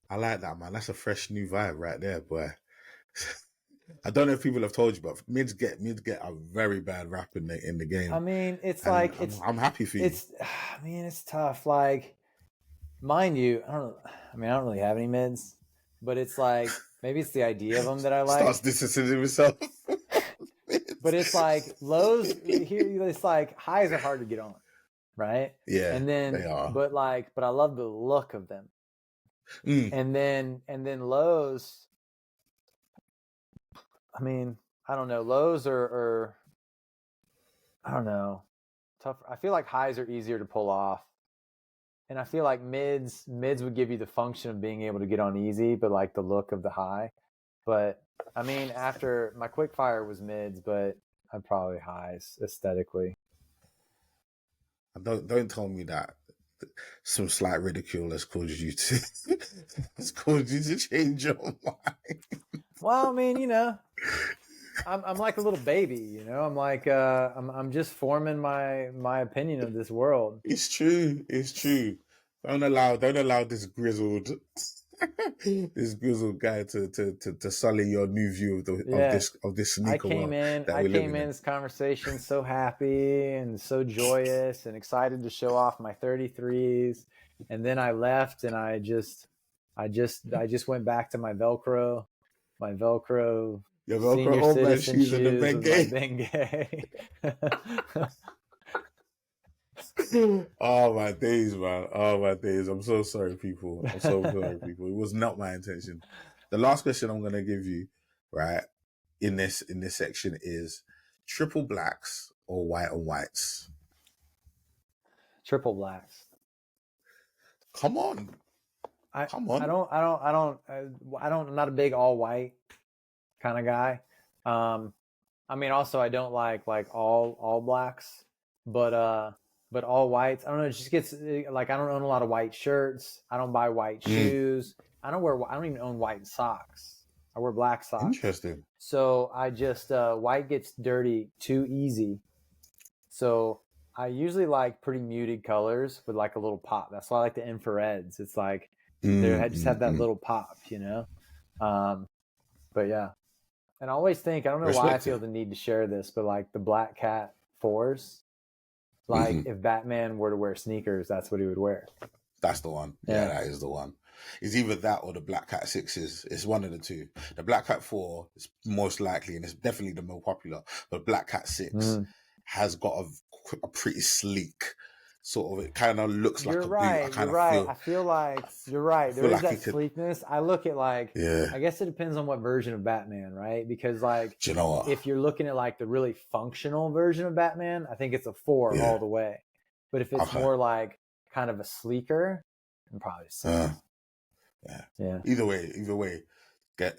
I like that, man. That's a fresh new vibe right there, boy. I don't know if people have told you, but mids get a very bad rap in the game. I mean, I'm happy for you. It's tough. Like, mind you, I don't really have any mids, but it's like maybe it's the idea of them that I like. Starts distancing himself. But it's like lows here. It's like highs are hard to get on, right? Yeah, and then they are. But I love the look of them. And then lows. I mean, I don't know. Lows are I don't know, tough. I feel like highs are easier to pull off, and I feel like mids would give you the function of being able to get on easy, but like the look of the high. But I mean, after my quick fire was mids, but I'm probably highs aesthetically. Don't tell me that some slight ridicule has caused you to has caused you to change your mind. Well, I mean, I'm like a little baby, I'm like I'm just forming my opinion of this world. It's true. It's true. Don't allow this grizzled this grizzled guy to sully your new view Yeah. of this I sneaker came world in that I we're came living in in. this conversation so happy and so joyous and excited to show off my 33s, and then I left and I just went back to my Velcro Your Velcro senior old man citizen shoes and the shoes with my Bengay. Bengay. Oh my days, man. Oh my days. I'm so sorry, people. I'm so sorry, people. It was not my intention. The last question I'm gonna give you, right, in this section is triple blacks or white on whites. Triple blacks. Come on. I Come I on. don't I don't I don't I don't I'm not a big all white kind of guy. I mean, also I don't like all blacks, but all whites. I don't know. It just gets like I don't own a lot of white shirts. I don't buy white Mm, shoes. I don't even own white socks. I wear black socks. interesting. So I just white gets dirty too easy. So I usually like pretty muted colors with like a little pop. That's why I like the infrareds. It's like I just have that Mm. little pop. Um, but yeah. And I always think, I don't know why I Respect feel it. the need to share this, but like the Black Cat 4s, like Hmm. if Batman were to wear sneakers, that's what he would wear. That's the one. Yeah, Yeah. that is the one. It's either that or the Black Cat 6s. It's one of the two. The Black Cat 4 is most likely, and it's definitely the more popular. But Black Cat 6 Mm. has got a pretty sleek sort of. It kind of looks like You're a boot. right. You're right. I feel like you're I right. There feel is like that it could. sleekness. I look at like, Yeah. I guess it depends on what version of Batman, right? Because like, Do you know what? if you're looking at like the really functional version of Batman, I think it's a 4 Yeah. all the way. But if it's Okay. more like kind of a sleeker, I'm probably 6. Yeah. Yeah. Either way. Either way. Yeah,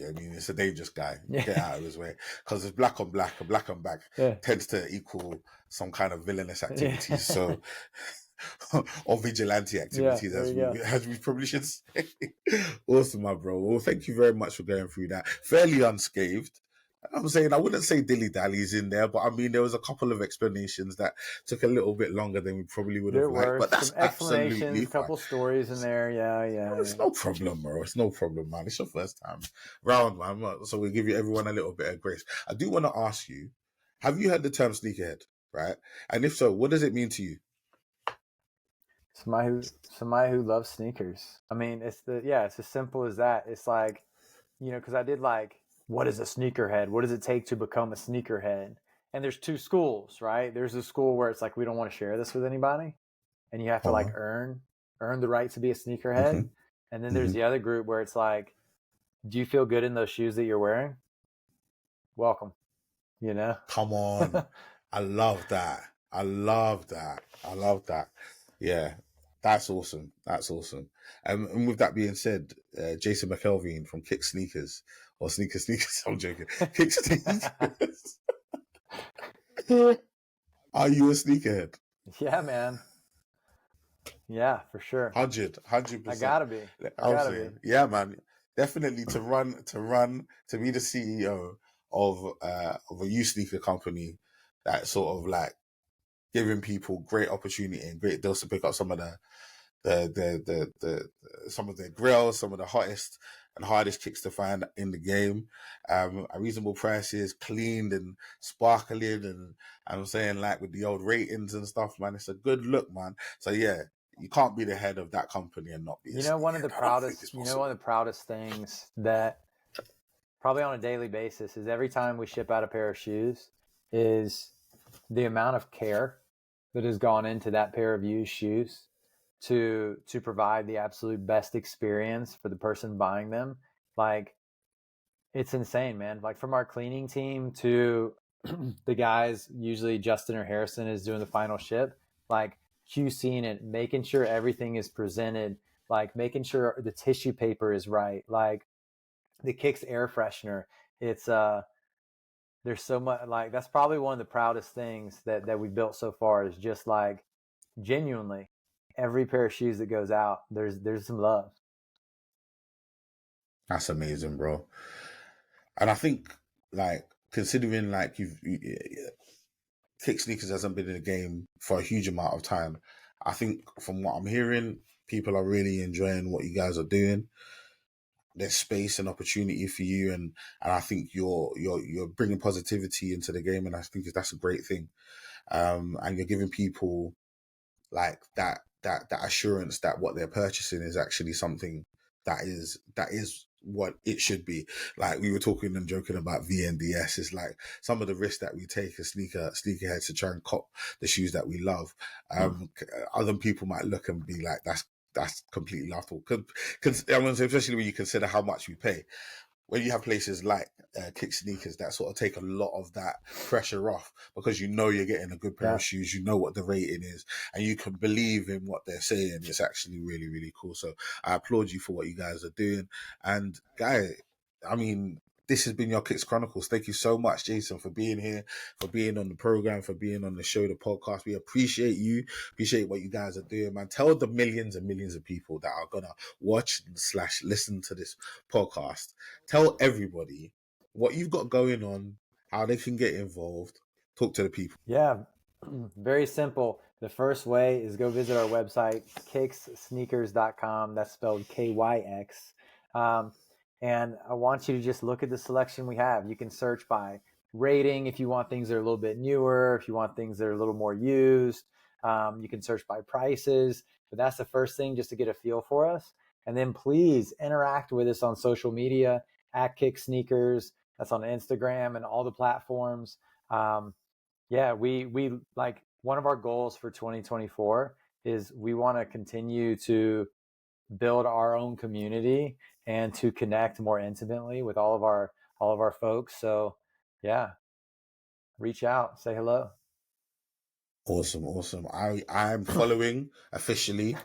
I mean, it's a dangerous guy. Yeah. Get out of his way because it's black on black, and black on black Yeah. tends to equal some kind of villainous Yeah. activities. So, or vigilante Yeah. activities, There you go. as we probably should say. Awesome, my bro. Well, thank you very much for going through that fairly unscathed. I'm saying I wouldn't say dilly dallies in there, but I mean there was a couple of explanations that took a little bit longer than we probably would have There liked, were but some that's explanations, absolutely a fine. couple stories in there. Yeah, It's yeah. no problem, bro. It's no problem, man. It's your first time round, man. So we give you everyone a little bit of grace. I do want to ask you, have you heard the term sneakerhead, right? And if so, what does it mean to you? Somebody who loves sneakers. I mean, it's as simple as that. It's like, because I did like, what is a sneakerhead? What does it take to become a sneakerhead? And there's two schools, right? There's a school where it's like we don't want to share this with anybody, and you have to like Uh-huh. earn the right to be a sneakerhead. Mm-hmm. And then there's Mm-hmm. the other group where it's like, do you feel good in those shoes that you're wearing? Welcome. You know. Come on. I love that. I love that. I love that. Yeah. That's awesome. That's awesome. And with that being said, Jason McKelveen from KYX Sneakers, or Sneakers, I'm joking. KYX Sneakers. Are you a sneakerhead? Yeah, man. Yeah, for sure. 100%. I gotta be. I I'm gotta be. saying, yeah, man, definitely to be the CEO of a youth sneaker company that sort of like giving people great opportunity and great deals to pick up some of the some of the grills, some of the hottest and hardest kicks to find in the game, at reasonable prices, cleaned and sparkling, and I'm saying like with the old ratings and stuff, man, it's a good look, man. So yeah, you can't be the head of that company and not be a One of the sneakerhead. I don't think proudest, it's possible. one of the proudest things that probably on a daily basis is every time we ship out a pair of shoes is the amount of care that has gone into that pair of used shoes to provide the absolute best experience for the person buying them. Like It's insane, man. Like from our cleaning team to the guys, usually Justin or Harrison is doing the final ship, like QCing it, making sure everything is presented, like making sure the tissue paper is right, like the Kicks air freshener. It's there's so much, like that's probably one of the proudest things that we've built so far, is just like genuinely every pair of shoes that goes out, there's some love. That's amazing, bro. And I think, like, considering like Kick Sneakers hasn't been in the game for a huge amount of time, I think from what I'm hearing, people are really enjoying what you guys are doing. There's space and opportunity for you, and I think you're bringing positivity into the game, and I think that's a great thing. And you're giving people like that assurance that what they're purchasing is actually something that is what it should be. Like we were talking and joking about VNDS, is like some of the risks that we take as sneakerheads to try and cop the shoes that we love. Other people might look and be like, that's completely laughable. Especially when you consider how much we pay. When you have places like KYX Sneakers that sort of take a lot of that pressure off, because you know you're getting a good pair of shoes, you know what the rating is, and you can believe in what they're saying. It's actually really, really cool. So I applaud you for what you guys are doing. And guys, I mean, this has been your KYX Chronicles. Thank you so much, Jason, for being here, for being on the program, for being on the show, the podcast. We appreciate you. Appreciate what you guys are doing, man. Tell the millions and millions of people that are going to watch / listen to this podcast. Tell everybody what you've got going on, how they can get involved. Talk to the people. Yeah, very simple. The first way is go visit our website, kickssneakers.com. That's spelled KYX. And I want you to just look at the selection we have. You can search by rating if you want things that are a little bit newer, if you want things that are a little more used. You can search by prices, but that's the first thing, just to get a feel for us. And then please interact with us on social media at KYX Sneakers. That's on Instagram and all the platforms. We like, one of our goals for 2024 is we want to continue to build our own community and to connect more intimately with all of our folks. So yeah, reach out, say hello. Awesome. I'm following officially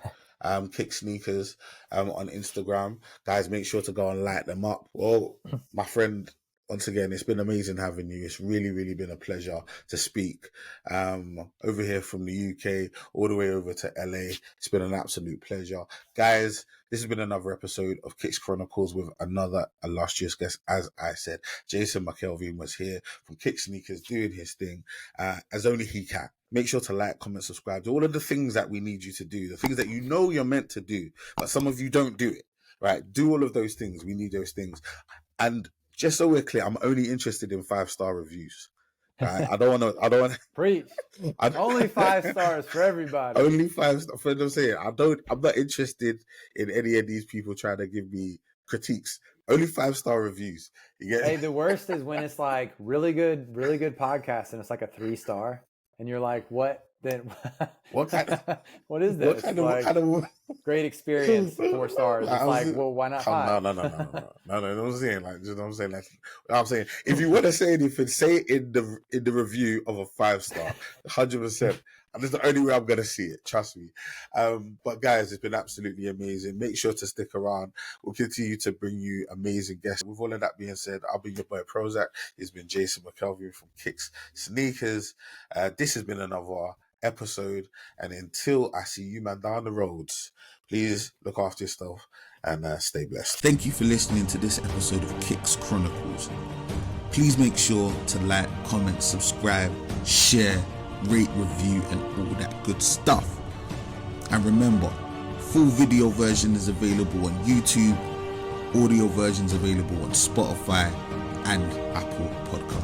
KYX Sneakers on Instagram. Guys, make sure to go and light them up. Well, my friend, once again, it's been amazing having you. It's really, really been a pleasure to speak. Over here from the UK, all the way over to LA. It's been an absolute pleasure. Guys, this has been another episode of KYX Chronicles with another illustrious guest. As I said, Jason McKelvey was here from KYX Sneakers doing his thing as only he can. Make sure to like, comment, subscribe. Do all of the things that we need you to do, the things that you know you're meant to do, but some of you don't do it, right? Do all of those things. We need those things. And just so we're clear, I'm only interested in 5-star reviews. Right? I don't want to preach. Only 5 stars for everybody. Only 5 stars. For what I'm saying, I'm not interested in any of these people trying to give me critiques. Only 5-star reviews. You get Hey, the worst is when it's like really good podcast and it's like a 3-star, and you're like, what? Then what is this? What kind of great experience, 4 stars. It's like, well, why not 5? No. I'm saying, like, you know what I'm saying? Like, I'm saying, if you want to say anything, say it in the review of a 5-star, 100%. And that's the only way I'm gonna see it. Trust me. But guys, it's been absolutely amazing. Make sure to stick around. We'll continue to bring you amazing guests. With all of that being said, I'll be your boy PROZECH. It's been Jason McKelvey from KYX Sneakers. This has been another episode, and until I see you man down the roads, please look after yourself and stay blessed. Thank you for listening to this episode of KYX Chronicles. Please make sure to like, comment, subscribe, share, rate, review, and all that good stuff. And remember, full video version is available on YouTube, audio versions available on Spotify and Apple Podcasts.